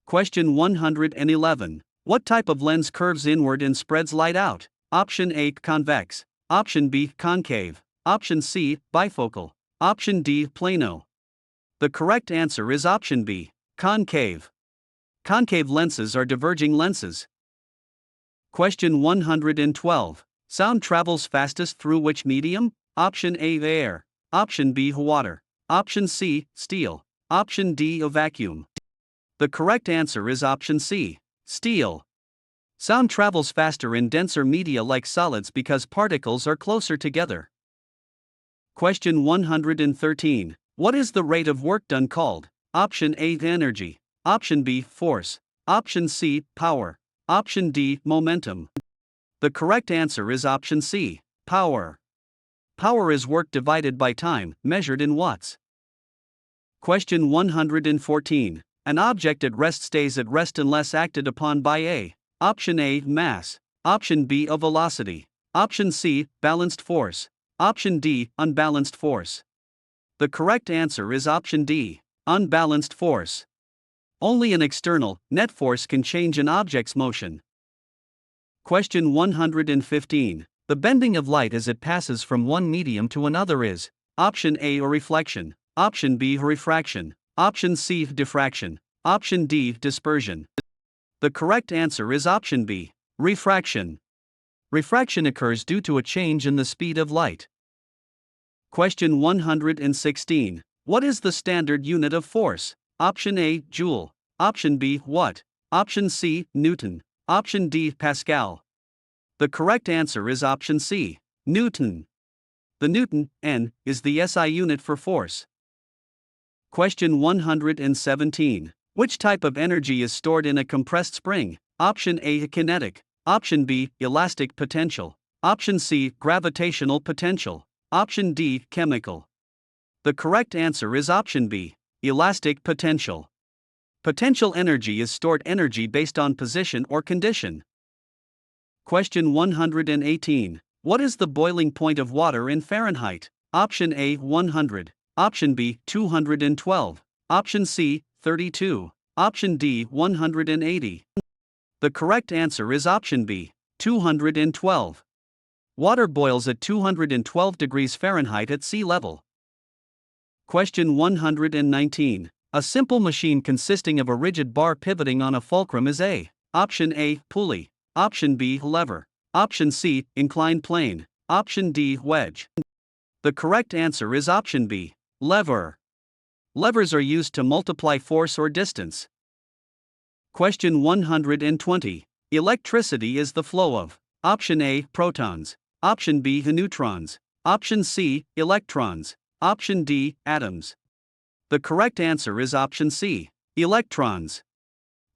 Question 111. What type of lens curves inward and spreads light out? Option A, convex. Option B, concave. Option C, bifocal. Option D, plano. The correct answer is option B, concave. Concave lenses are diverging lenses. Question 112. Sound travels fastest through which medium? Option A, air. Option B, water. Option C, steel. Option D, a vacuum. The correct answer is option C, steel. Sound travels faster in denser media like solids because particles are closer together. Question 113. What is the rate of work done called? Option A, energy. Option B, force. Option C, power. Option D, momentum. The correct answer is option C, power. Power is work divided by time, measured in watts. Question 114. An object at rest stays at rest unless acted upon by a. Option A, mass. Option B, a velocity. Option C, balanced force. Option D, unbalanced force. The correct answer is option D, unbalanced force. Only an external, net force can change an object's motion. Question 115. The bending of light as it passes from one medium to another is option A, a reflection. Option B, refraction. Option C, diffraction. Option D, dispersion. The correct answer is option B, refraction. Refraction occurs due to a change in the speed of light. Question 116. What is the standard unit of force? Option A, joule. Option B, watt. Option C, Newton. Option D, Pascal. The correct answer is option C, Newton. The Newton, N, is the SI unit for force. Question 117. Which type of energy is stored in a compressed spring? Option A, kinetic. Option B, elastic potential. Option C, gravitational potential. Option D, chemical. The correct answer is option B, elastic potential. Potential energy is stored energy based on position or condition. Question 118. What is the boiling point of water in Fahrenheit? Option A 100, option B 212, option C 32, option D 180. The correct answer is option B 212. Water boils at 212 degrees Fahrenheit at sea level. Question 119. A simple machine consisting of a rigid bar pivoting on a fulcrum is A. Option A pulley, option B lever, option C inclined plane, option D wedge. The correct answer is option B lever. Levers are used to multiply force or distance. Question 120. Electricity is the flow of option A protons, option B neutrons, option C electrons, option D atoms. The correct answer is option C electrons.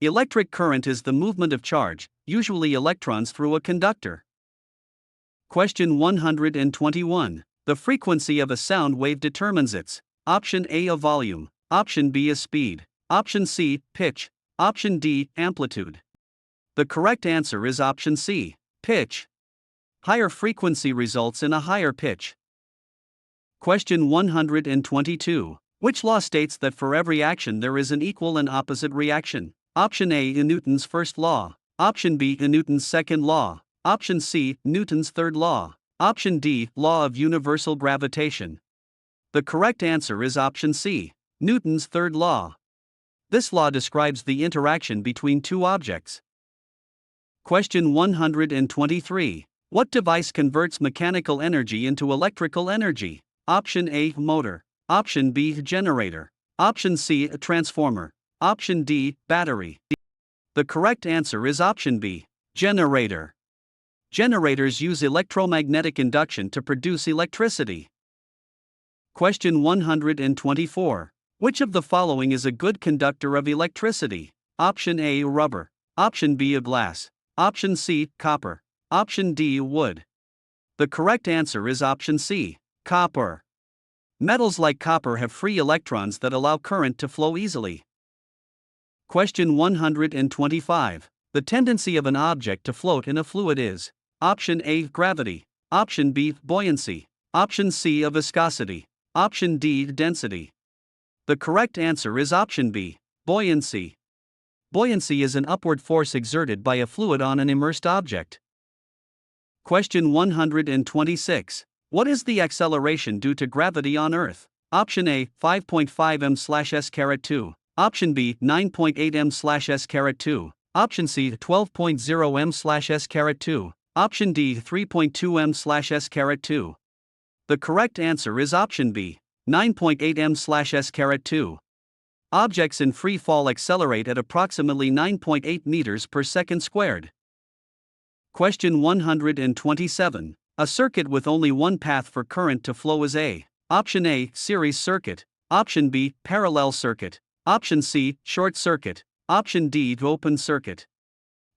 Electric current is the movement of charge, usually electrons, through a conductor. Question 121. The frequency of a sound wave determines its option A a volume, option B a speed, option C pitch, option D amplitude. The correct answer is option C pitch. Higher frequency results in a higher pitch. Question 122. Which law states that for every action there is an equal and opposite reaction? Option A Newton's first law, option B Newton's second law, option C Newton's third law, option D law of universal gravitation. The correct answer is option C Newton's third law. This law describes the interaction between two objects. Question 123. What device converts mechanical energy into electrical energy? Option A motor, option B generator, option C a transformer, option D battery. The correct answer is option B generator. Generators use electromagnetic induction to produce electricity. Question 124. Which of the following is a good conductor of electricity? Option A rubber, option B glass, option C copper, option D wood. The correct answer is option C copper. Metals like copper have free electrons that allow current to flow easily. Question 125. The tendency of an object to float in a fluid is option A gravity, option B buoyancy, option C viscosity, option D density. The correct answer is option B buoyancy. Buoyancy is an upward force exerted by a fluid on an immersed object. Question 126. What is the acceleration due to gravity on Earth? Option A 5.5 m/s², option B 9.8 m/s², option C 12.0 m/s², option D 3.2 m/s². The correct answer is option B 9.8 m/s². Objects in free fall accelerate at approximately 9.8 meters per second squared. Question 127. A circuit with only one path for current to flow is A. Option A series circuit, option B parallel circuit, option C short circuit, option D open circuit.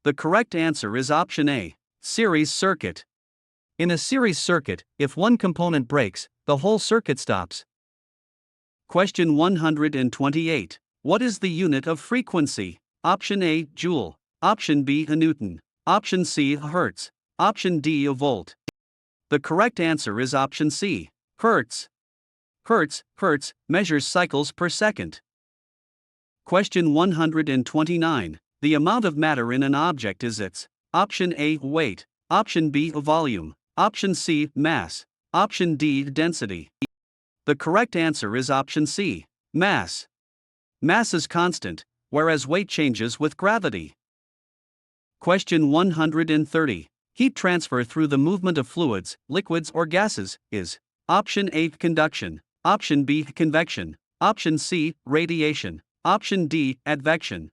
The correct answer is option A series circuit. In a series circuit, if one component breaks, the whole circuit stops. Question 128. What is the unit of frequency? Option A joule, option B Newton, option C hertz, option D volt. The correct answer is option C hertz. Hertz measures cycles per second. Question 129. The amount of matter in an object is its option A weight, option B volume, option C mass, option D density. The correct answer is option C mass. Mass is constant, whereas weight changes with gravity. Question 130. Heat transfer through the movement of fluids, liquids or gases is option A conduction, option B convection, option C radiation, option D advection.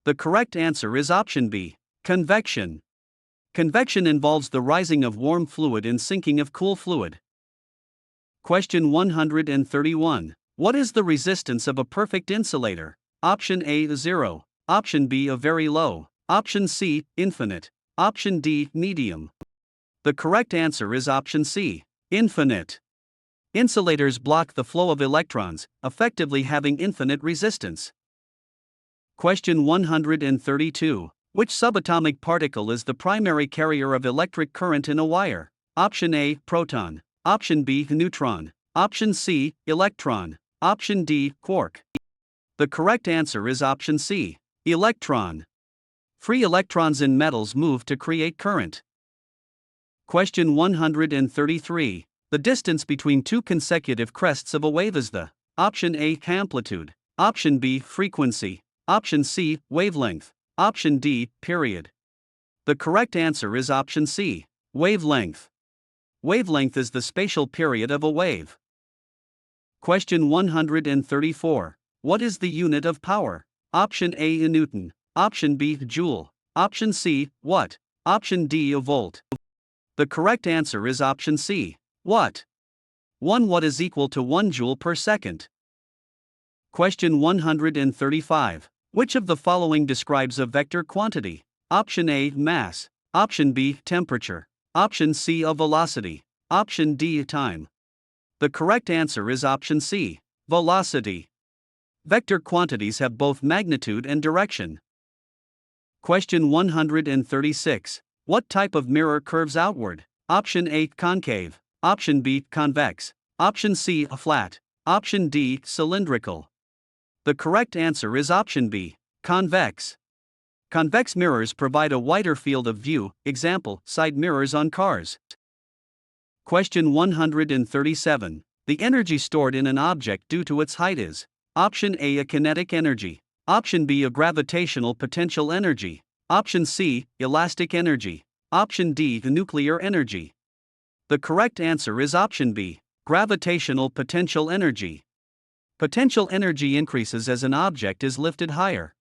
The correct answer is option B convection. Convection involves the rising of warm fluid and sinking of cool fluid. Question 131. What is the resistance of a perfect insulator? Option A 0, option B very low, option C infinite, option D medium. The correct answer is option C infinite. Insulators block the flow of electrons, effectively having infinite resistance. Question 132. Which subatomic particle is the primary carrier of electric current in a wire? Option A, proton. Option B, neutron. Option C, electron. Option D, quark. The correct answer is option C, electron. Free electrons in metals move to create current. Question 133. The distance between two consecutive crests of a wave is the option A, amplitude. Option B, frequency. Option C, wavelength. Option D, period. The correct answer is option C, wavelength. Wavelength is the spatial period of a wave. Question 134. What is the unit of power? Option A, a Newton. Option B, joule. Option C, watt. Option D, a volt. The correct answer is option C, watt. 1 watt is equal to 1 joule per second. Question 135. Which of the following describes a vector quantity? Option A, mass. Option B, temperature. Option C, a velocity. Option D, time. The correct answer is option C, velocity. Vector quantities have both magnitude and direction. Question 136. What type of mirror curves outward? Option A, concave. Option B, convex. Option C, a flat. Option D, cylindrical. The correct answer is option B, convex. Convex mirrors provide a wider field of view, example, side mirrors on cars. Question 137. The energy stored in an object due to its height is option A, a kinetic energy. Option B, a gravitational potential energy. Option C, elastic energy. Option D, nuclear energy. The correct answer is option B, gravitational potential energy. Potential energy increases as an object is lifted higher.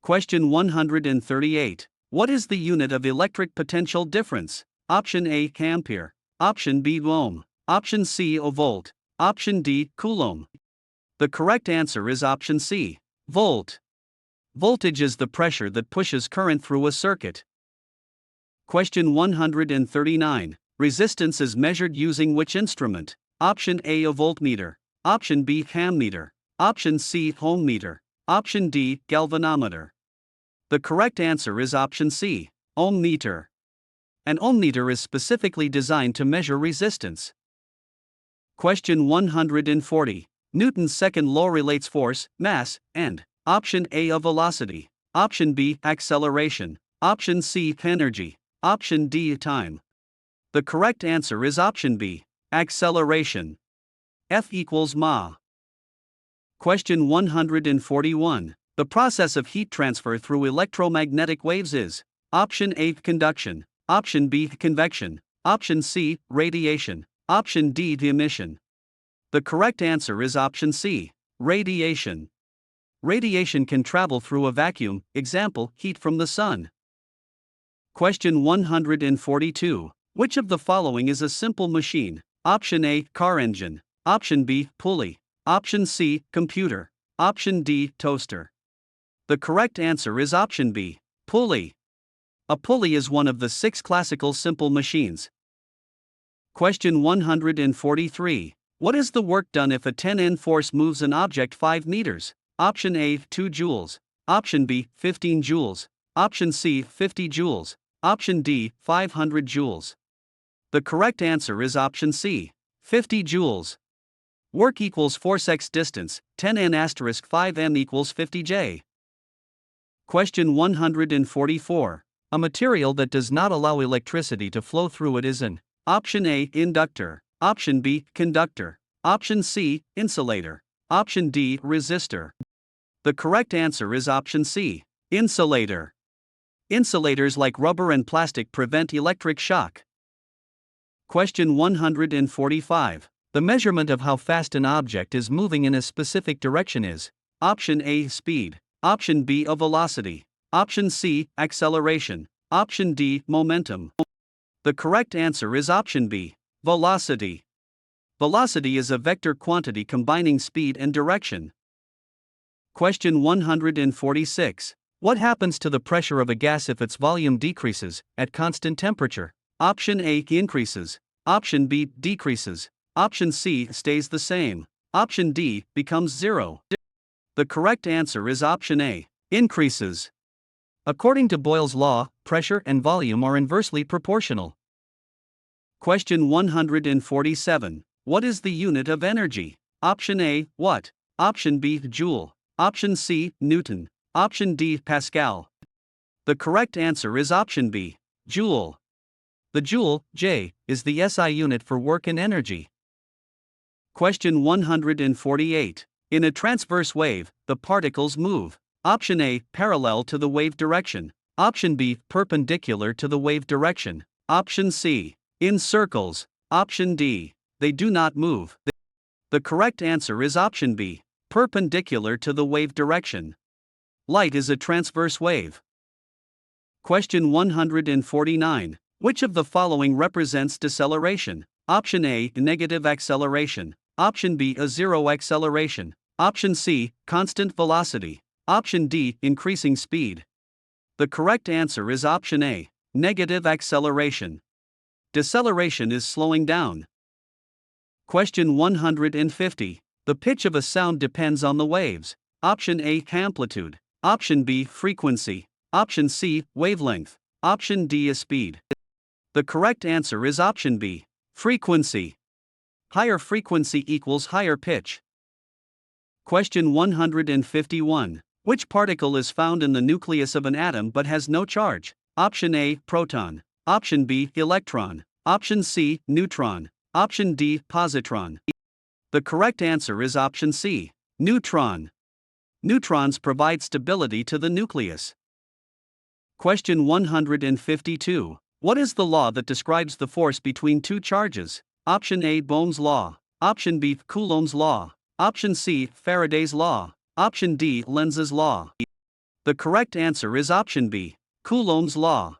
Question 138. What is the unit of electric potential difference? Option A, ampere. Option B, ohm. Option C, a volt. Option D, coulomb. The correct answer is option C, volt. Voltage is the pressure that pushes current through a circuit. Question 139. Resistance is measured using which instrument? Option A, a voltmeter. Option B, ammeter. Option C, ohm meter. Option D, galvanometer. The correct answer is option C, ohm meter. An ohm meter is specifically designed to measure resistance. Question 140. Newton's second law relates force, mass, and option A, a velocity. Option B, acceleration. Option C, energy. Option D, time. The correct answer is option B, acceleration. F equals ma. Question 141. The process of heat transfer through electromagnetic waves is option A, conduction. Option B, convection. Option C, radiation. Option D, emission. The correct answer is option C, radiation. Radiation can travel through a vacuum, example, heat from the sun. Question 142. Which of the following is a simple machine? Option A, car engine. Option B, pulley. Option C, computer. Option D, toaster. The correct answer is option B, pulley. A pulley is one of the 6 classical simple machines. Question 143. What is the work done if a 10N force moves an object 5 meters? Option A, 2 joules. Option B, 15 joules. Option C, 50 joules. Option D, 500 joules. The correct answer is option C, 50 joules. Work equals force x distance, 10N asterisk 5M equals 50J. Question 144. A material that does not allow electricity to flow through it is an option A, inductor. Option B, conductor. Option C, insulator. Option D, resistor. The correct answer is option C, insulator. Insulators like rubber and plastic prevent electric shock. Question 145. The measurement of how fast an object is moving in a specific direction is option A, speed. Option B, a velocity. Option C, acceleration. Option D, momentum. The correct answer is option B, velocity. Velocity is a vector quantity combining speed and direction. Question 146. What happens to the pressure of a gas if its volume decreases at constant temperature? Option A, increases. Option B, decreases. Option C, stays the same. Option D, becomes zero. The correct answer is option A, increases. According to Boyle's law, pressure and volume are inversely proportional. Question 147. What is the unit of energy? Option A, watt. Option B, joule. Option C, Newton. Option D, Pascal. The correct answer is option B, joule. The joule, J, is the SI unit for work and energy. Question 148. In a transverse wave, the particles move. Option A, parallel to the wave direction. Option B, perpendicular to the wave direction. Option C, in circles. Option D, they do not move. The correct answer is option B, perpendicular to the wave direction. Light is a transverse wave. Question 149. Which of the following represents deceleration? Option A, negative acceleration. Option B, a zero acceleration. Option C, constant velocity. Option D, increasing speed. The correct answer is option A, negative acceleration. Deceleration is slowing down. Question 150. The pitch of a sound depends on the waves. Option A, amplitude. Option B, frequency. Option C, wavelength. Option D is speed. The correct answer is option B, frequency. Higher frequency equals higher pitch. Question 151. Which particle is found in the nucleus of an atom but has no charge? Option A, proton. Option B, electron. Option C, neutron. Option D, positron. The correct answer is option C, neutron. Neutrons provide stability to the nucleus. Question 152. What is the law that describes the force between two charges? Option A, Bohm's law. Option B, Coulomb's law. Option C, Faraday's law. Option D, Lenz's law. The correct answer is option B, Coulomb's law.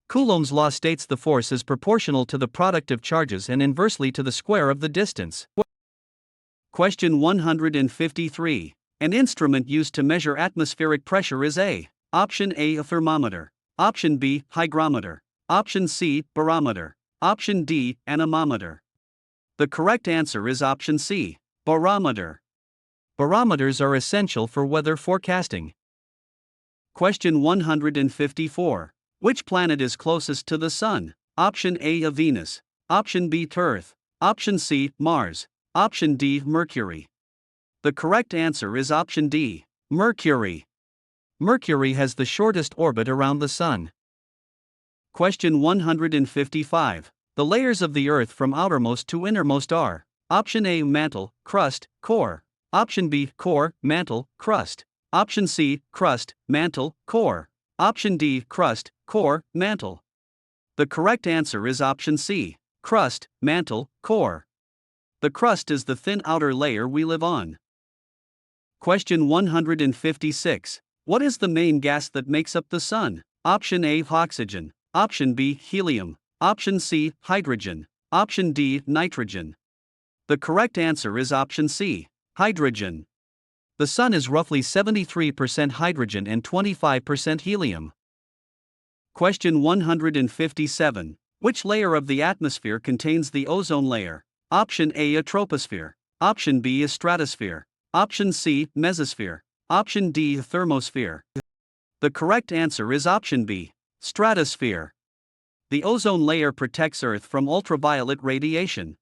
Coulomb's law states the force is proportional to the product of charges and inversely to the square of the distance. Question 153. An instrument used to measure atmospheric pressure is A. Option A, a thermometer. Option B, hygrometer. Option C, barometer. Option D, anemometer. The correct answer is option C, barometer. Barometers are essential for weather forecasting. Question 154. Which planet is closest to the Sun? Option A, Venus. Option B, Earth. Option C, Mars. Option D, Mercury. The correct answer is option D, Mercury. Mercury has the shortest orbit around the Sun. Question 155. The layers of the Earth from outermost to innermost are: Option A, mantle, crust, core. Option B, core, mantle, crust. Option C, crust, mantle, core. Option D, crust, core, mantle. The correct answer is option C, crust, mantle, core. The crust is the thin outer layer we live on. Question 156. What is the main gas that makes up the Sun? Option A, oxygen. Option B, helium. Option C, hydrogen. Option D, nitrogen. The correct answer is option C, hydrogen. The Sun is roughly 73% hydrogen and 25% helium. Question 157. Which layer of the atmosphere contains the ozone layer? Option A, a troposphere. Option B, a stratosphere. Option C, mesosphere. Option D, thermosphere. The correct answer is option B, stratosphere. The ozone layer protects Earth from ultraviolet radiation.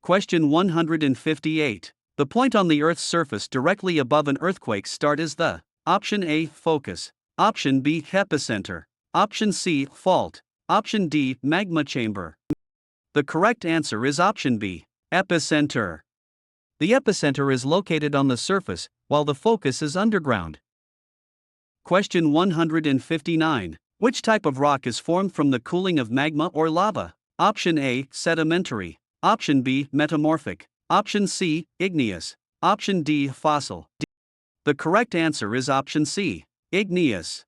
Question 158. The point on the Earth's surface directly above an earthquake's start is the: Option A, focus. Option B, epicenter. Option C, fault. Option D, magma chamber. The correct answer is option B, epicenter. The epicenter is located on the surface, while the focus is underground. Question 159. Which type of rock is formed from the cooling of magma or lava? Option A, sedimentary. Option B, metamorphic. Option C, igneous. Option D, fossil. The correct answer is option C, igneous.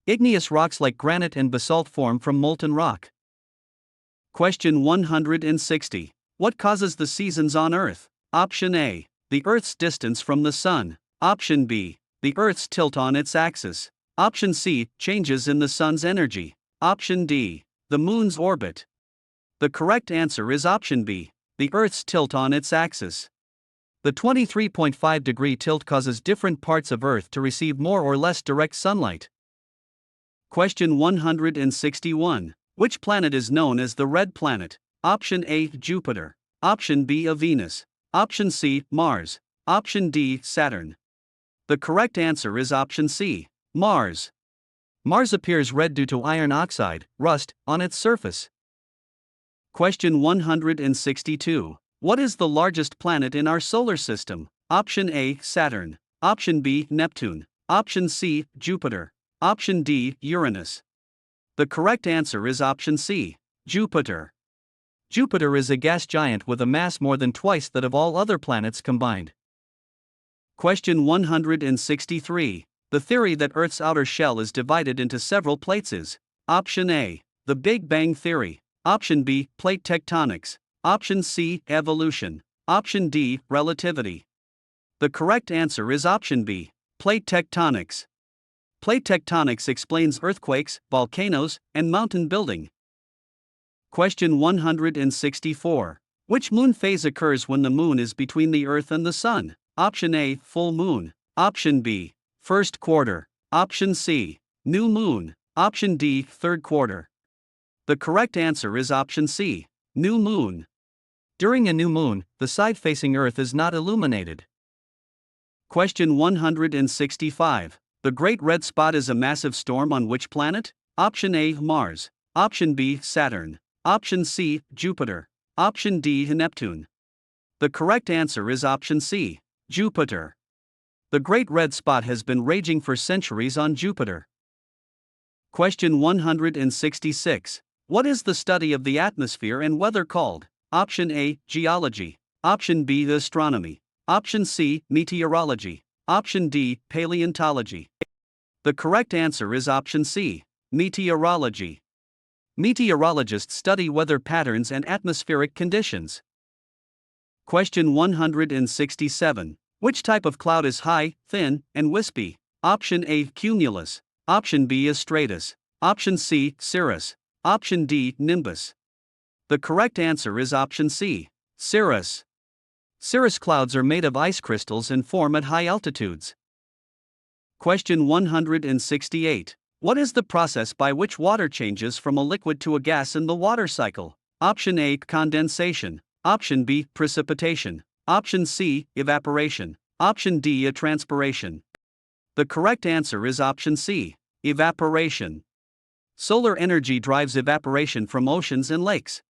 Igneous rocks like granite and basalt form from molten rock. Question 160. What causes the seasons on Earth? Option A, the Earth's distance from the Sun. Option B, the Earth's tilt on its axis. Option C, changes in the Sun's energy. Option D, the Moon's orbit. The correct answer is option B, the Earth's tilt on its axis. The 23.5-degree tilt causes different parts of Earth to receive more or less direct sunlight. Question 161. Which planet is known as the red planet? Option A, Jupiter. Option B, Venus. Option C, Mars. Option D, Saturn. The correct answer is option C, Mars. Mars appears red due to iron oxide, rust, on its surface. Question 162. What is the largest planet in our solar system? Option A, Saturn. Option B, Neptune. Option C, Jupiter. Option D, Uranus. The correct answer is option C, Jupiter. Jupiter is a gas giant with a mass more than twice that of all other planets combined. Question 163. The theory that Earth's outer shell is divided into several plates is: Option A, the Big Bang Theory. Option B, plate tectonics. Option C, evolution. Option D, relativity. The correct answer is option B, plate tectonics. Plate tectonics explains earthquakes, volcanoes, and mountain building. Question 164. Which moon phase occurs when the moon is between the Earth and the Sun? Option A, full moon. Option B, first quarter. Option C, new moon. Option D, third quarter. The correct answer is option C, new moon. During a new moon, the side facing Earth is not illuminated. Question 165. The Great Red Spot is a massive storm on which planet? Option A, Mars. Option B, Saturn. Option C, Jupiter. Option D, Neptune. The correct answer is option C, Jupiter. The Great Red Spot has been raging for centuries on Jupiter. Question 166. What is the study of the atmosphere and weather called? Option A, geology. Option B, astronomy. Option C, meteorology. Option D, paleontology. The correct answer is option C, meteorology. Meteorologists study weather patterns and atmospheric conditions. Question 167. Which type of cloud is high, thin, and wispy? Option A, cumulus. Option B is stratus. Option C, cirrus. Option D, nimbus. The correct answer is option C, cirrus. Cirrus clouds are made of ice crystals and form at high altitudes. Question 168. What is the process by which water changes from a liquid to a gas in the water cycle? Option A, condensation. Option B, precipitation. Option C, evaporation. Option D, transpiration. The correct answer is option C, evaporation. Solar energy drives evaporation from oceans and lakes.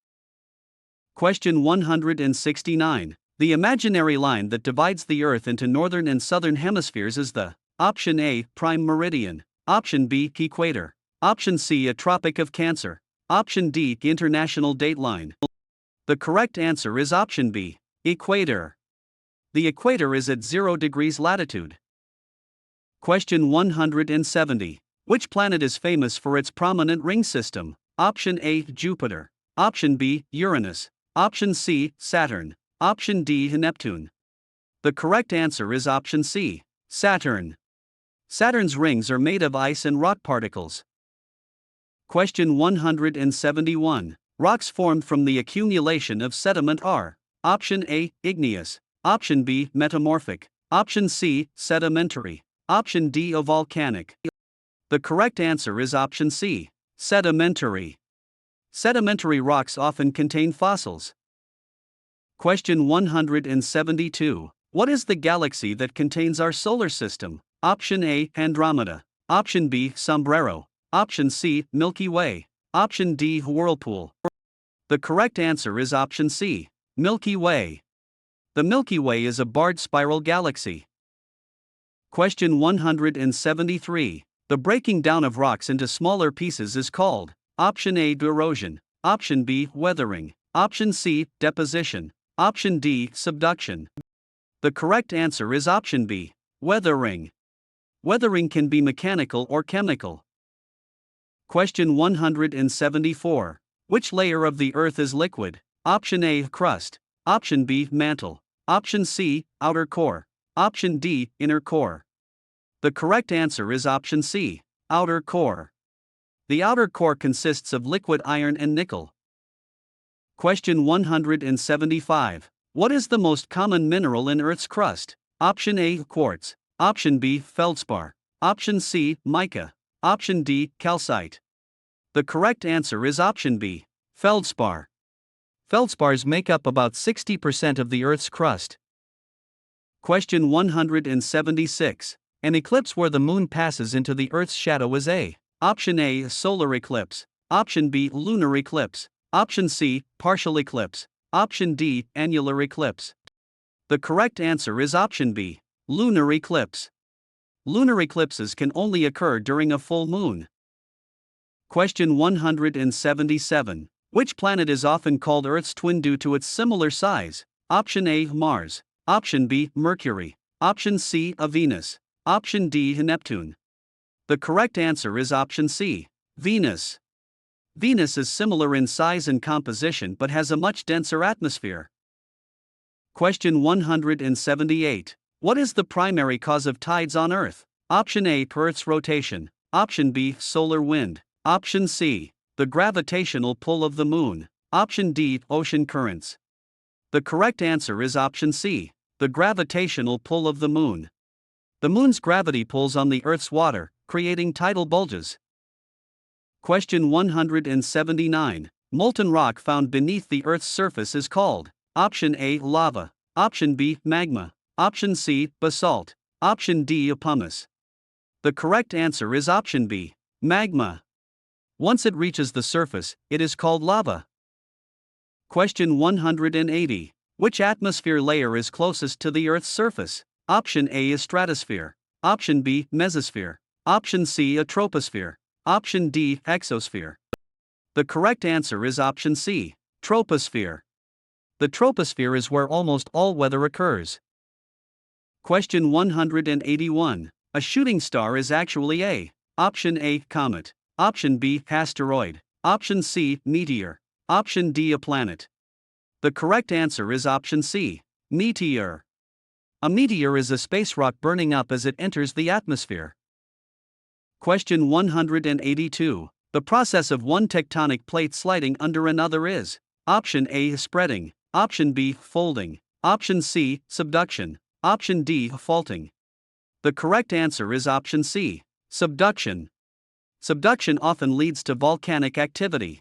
Question 169. The imaginary line that divides the Earth into northern and southern hemispheres is the: Option A, prime meridian. Option B, equator. Option C, a Tropic of Cancer. Option D, international dateline. The correct answer is option B, equator. The equator is at 0 degrees latitude. Question 170. Which planet is famous for its prominent ring system? Option A, Jupiter. Option B, Uranus. Option C, Saturn. Option D, Neptune. The correct answer is option C, Saturn. Saturn's rings are made of ice and rock particles. Question 171. Rocks formed from the accumulation of sediment are: Option A, igneous. Option B, metamorphic. Option C, sedimentary. Option D, volcanic. The correct answer is option C, sedimentary. Sedimentary rocks often contain fossils. Question 172. What is the galaxy that contains our solar system? Option A, Andromeda. Option B, Sombrero. Option C, Milky Way. Option D, Whirlpool. The correct answer is option C, Milky Way. The Milky Way is a barred spiral galaxy. Question 173. The breaking down of rocks into smaller pieces is called: Option A, erosion. Option B, weathering. Option C, deposition. Option D, subduction. The correct answer is option B, weathering. Weathering can be mechanical or chemical. Question 174. Which layer of the Earth is liquid? Option A, crust. Option B, mantle. Option C, outer core. Option D, inner core. The correct answer is option C, outer core. The outer core consists of liquid iron and nickel. Question 175. What is the most common mineral in Earth's crust? Option A, quartz. Option B, feldspar. Option C, mica. Option D, calcite. The correct answer is option B, feldspar. Feldspars make up about 60% of the Earth's crust. Question 176. An eclipse where the moon passes into the Earth's shadow is A. Option A, solar eclipse. Option B, lunar eclipse. Option C, partial eclipse. Option D, annular eclipse. The correct answer is option B, lunar eclipse. Lunar eclipses can only occur during a full moon. Question 177. Which planet is often called Earth's twin due to its similar size? Option A, Mars. Option B, Mercury. Option C, Venus. Option D, Neptune. The correct answer is option C, Venus. Venus is similar in size and composition but has a much denser atmosphere. Question 178. What is the primary cause of tides on Earth? Option A, Earth's rotation. Option B, solar wind. Option C, the gravitational pull of the moon. Option D, ocean currents. The correct answer is option C, the gravitational pull of the moon. The moon's gravity pulls on the Earth's water, creating tidal bulges. Question 179. Molten rock found beneath the Earth's surface is called option A, lava. Option B, magma. Option C, basalt. Option D, pumice. The correct answer is option B, magma. Once it reaches the surface, it is called lava. Question 180. Which atmosphere layer is closest to the Earth's surface? Option A is stratosphere. Option B, mesosphere. Option C, a troposphere. Option D, exosphere. The correct answer is option C, troposphere. The troposphere is where almost all weather occurs. Question 181. A shooting star is actually A. Option A, comet. Option B, asteroid. Option C, meteor. Option D, a planet. The correct answer is option C, meteor. A meteor is a space rock burning up as it enters the atmosphere. Question 182. The process of one tectonic plate sliding under another is option A, spreading. Option B, folding. Option C, subduction. Option D, faulting. The correct answer is option C, subduction. Subduction often leads to volcanic activity.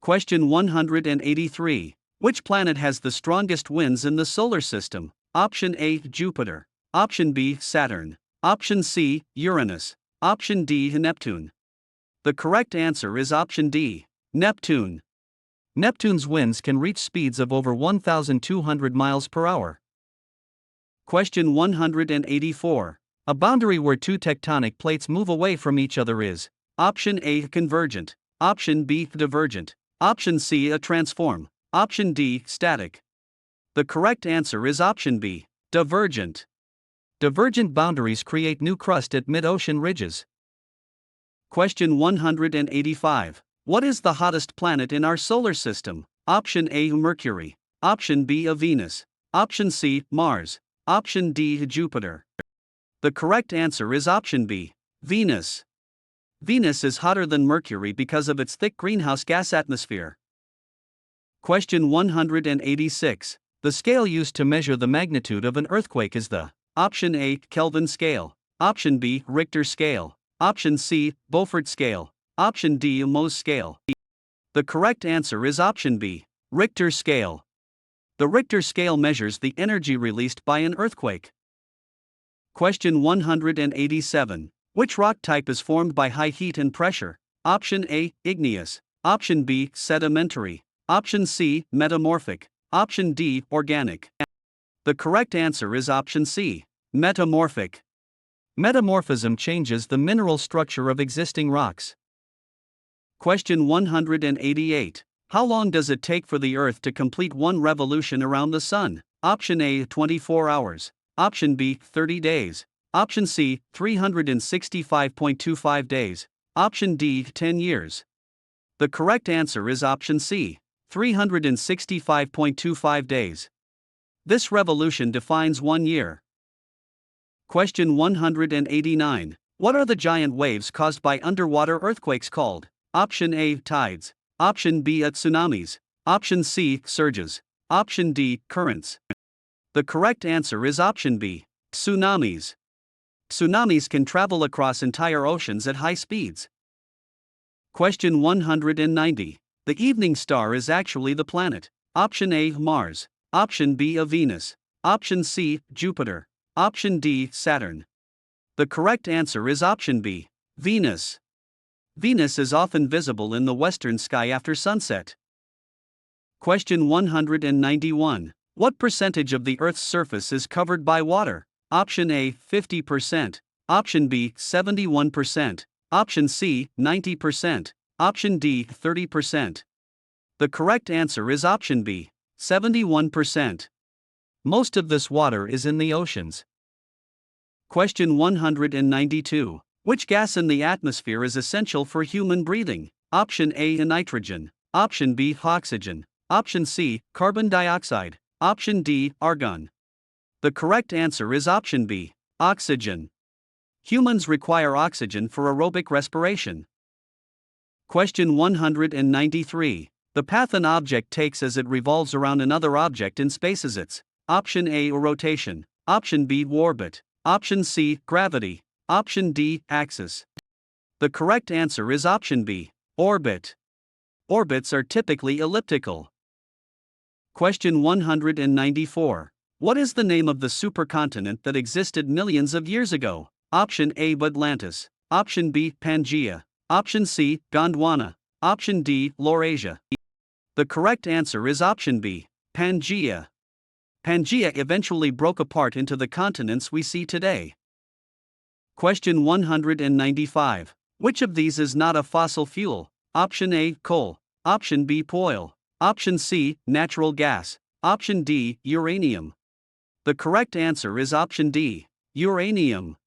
Question 183. Which planet has the strongest winds in the solar system? Option A, Jupiter. Option B, Saturn. Option C, Uranus. Option D, Neptune. The correct answer is option D, Neptune. Neptune's winds can reach speeds of over 1,200 miles per hour. Question 184. A boundary where two tectonic plates move away from each other is option A, convergent. Option B, divergent. Option C, a transform. Option D, static. The correct answer is option B, divergent. Divergent boundaries create new crust at mid-ocean ridges. Question 185. What is the hottest planet in our solar system? Option A, Mercury. Option B, Venus. Option C, Mars. Option D, Jupiter. The correct answer is option B, Venus. Venus is hotter than Mercury because of its thick greenhouse gas atmosphere. Question 186. The scale used to measure the magnitude of an earthquake is the option A, Kelvin scale. Option B, Richter scale. Option C, Beaufort scale. Option D, Mohs scale. The correct answer is option B, Richter scale. The Richter scale measures the energy released by an earthquake. Question 187. Which rock type is formed by high heat and pressure? Option A, igneous. Option B, sedimentary. Option C, metamorphic. Option D, organic. The correct answer is option C, metamorphic. Metamorphism changes the mineral structure of existing rocks. Question 188. How long does it take for the Earth to complete one revolution around the Sun? Option A, 24 hours. Option B, 30 days. Option C, 365.25 days. Option D, 10 years. The correct answer is option C, 365.25 days. This revolution defines 1 year. Question 189. What are the giant waves caused by underwater earthquakes called? Option A, tides. Option B, tsunamis. Option C, surges. Option D, currents. The correct answer is option B, tsunamis. Tsunamis can travel across entire oceans at high speeds. Question 190. The evening star is actually the planet. Option A, Mars. Option B, Venus. Option C, Jupiter. Option D, Saturn. The correct answer is option B, Venus. Venus is often visible in the western sky after sunset. Question 191. What percentage of the Earth's surface is covered by water? Option A, 50%. Option B, 71%. Option C, 90%. Option D, 30%. The correct answer is option B, 71%. Most of this water is in the oceans. Question 192. Which gas in the atmosphere is essential for human breathing? Option A, nitrogen. Option B, oxygen. Option C, carbon dioxide. Option D, argon. The correct answer is option B, oxygen. Humans require oxygen for aerobic respiration. Question 193. The path an object takes as it revolves around another object in space is its option A, rotation. Option B, orbit. Option C, gravity. Option D, axis. The correct answer is option B, orbit. Orbits are typically elliptical. Question 194. What is the name of the supercontinent that existed millions of years ago? Option A, Atlantis. Option B, Pangaea. Option C, Gondwana. Option D, Laurasia. The correct answer is option B, Pangaea. Pangaea eventually broke apart into the continents we see today. Question 195. Which of these is not a fossil fuel? Option A, coal. Option B, oil. Option C, natural gas. Option D, uranium. The correct answer is option D, uranium.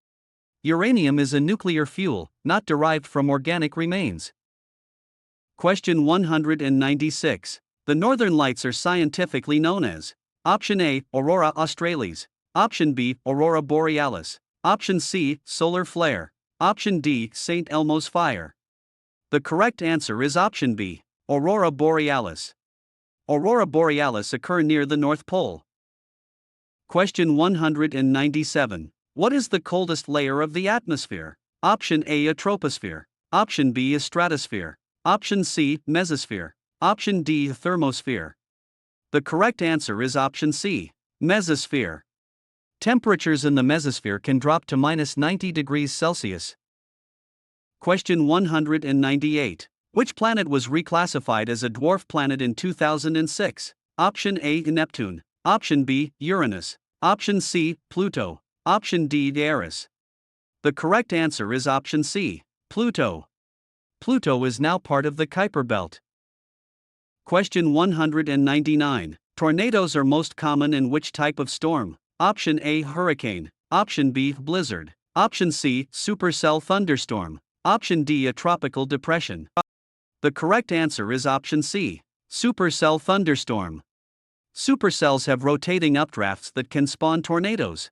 Uranium is a nuclear fuel, not derived from organic remains. Question 196. The northern lights are scientifically known as option A, aurora australis. Option B, aurora borealis. Option C, solar flare. Option D, St. Elmo's fire. The correct answer is option B, aurora borealis. Aurora borealis occur near the North Pole. Question 197. What is the coldest layer of the atmosphere? Option A, a troposphere. Option B, a stratosphere. Option C, mesosphere. Option D, thermosphere. The correct answer is option C, mesosphere. Temperatures in the mesosphere can drop to -90 degrees Celsius. Question 198. Which planet was reclassified as a dwarf planet in 2006? Option A, Neptune. Option B, Uranus. Option C, Pluto. Option D, Eris. The correct answer is option C, Pluto. Pluto is now part of the Kuiper Belt. Question 199. Tornadoes are most common in which type of storm? Option A, hurricane. Option B, blizzard. Option C, supercell thunderstorm. Option D, a tropical depression. The correct answer is option C, supercell thunderstorm. Supercells have rotating updrafts that can spawn tornadoes.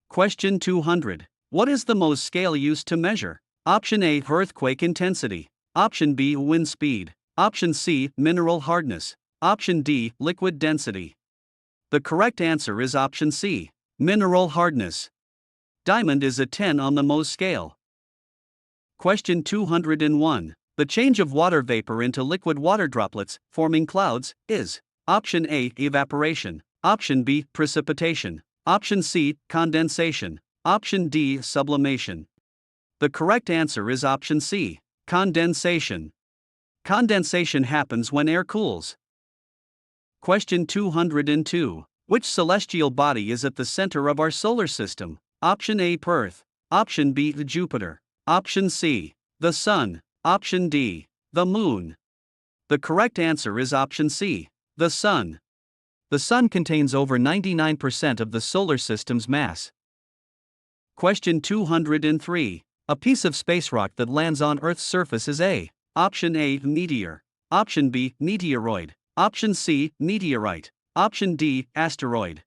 Question 200. What is the Mohs scale used to measure? Option A, earthquake intensity. Option B, wind speed. Option C, mineral hardness. Option D, liquid density. The correct answer is option C, mineral hardness. Diamond is a 10 on the Mohs scale. Question 201. The change of water vapor into liquid water droplets, forming clouds, is option A, evaporation. Option B, precipitation. Option C, condensation. Option D, sublimation. The correct answer is option C, condensation. Condensation happens when air cools. Question 202. Which celestial body is at the center of our solar system? Option A, Earth. Option B, Jupiter. Option C, the Sun. Option D, the Moon. The correct answer is option C, the Sun. The Sun contains over 99% of the solar system's mass. Question 203. A piece of space rock that lands on Earth's surface is a option A, meteor. Option B, meteoroid. Option C, meteorite. Option D, asteroid.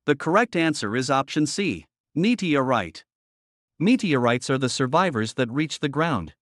The correct answer is option C, meteorite. Meteorites are the survivors that reach the ground.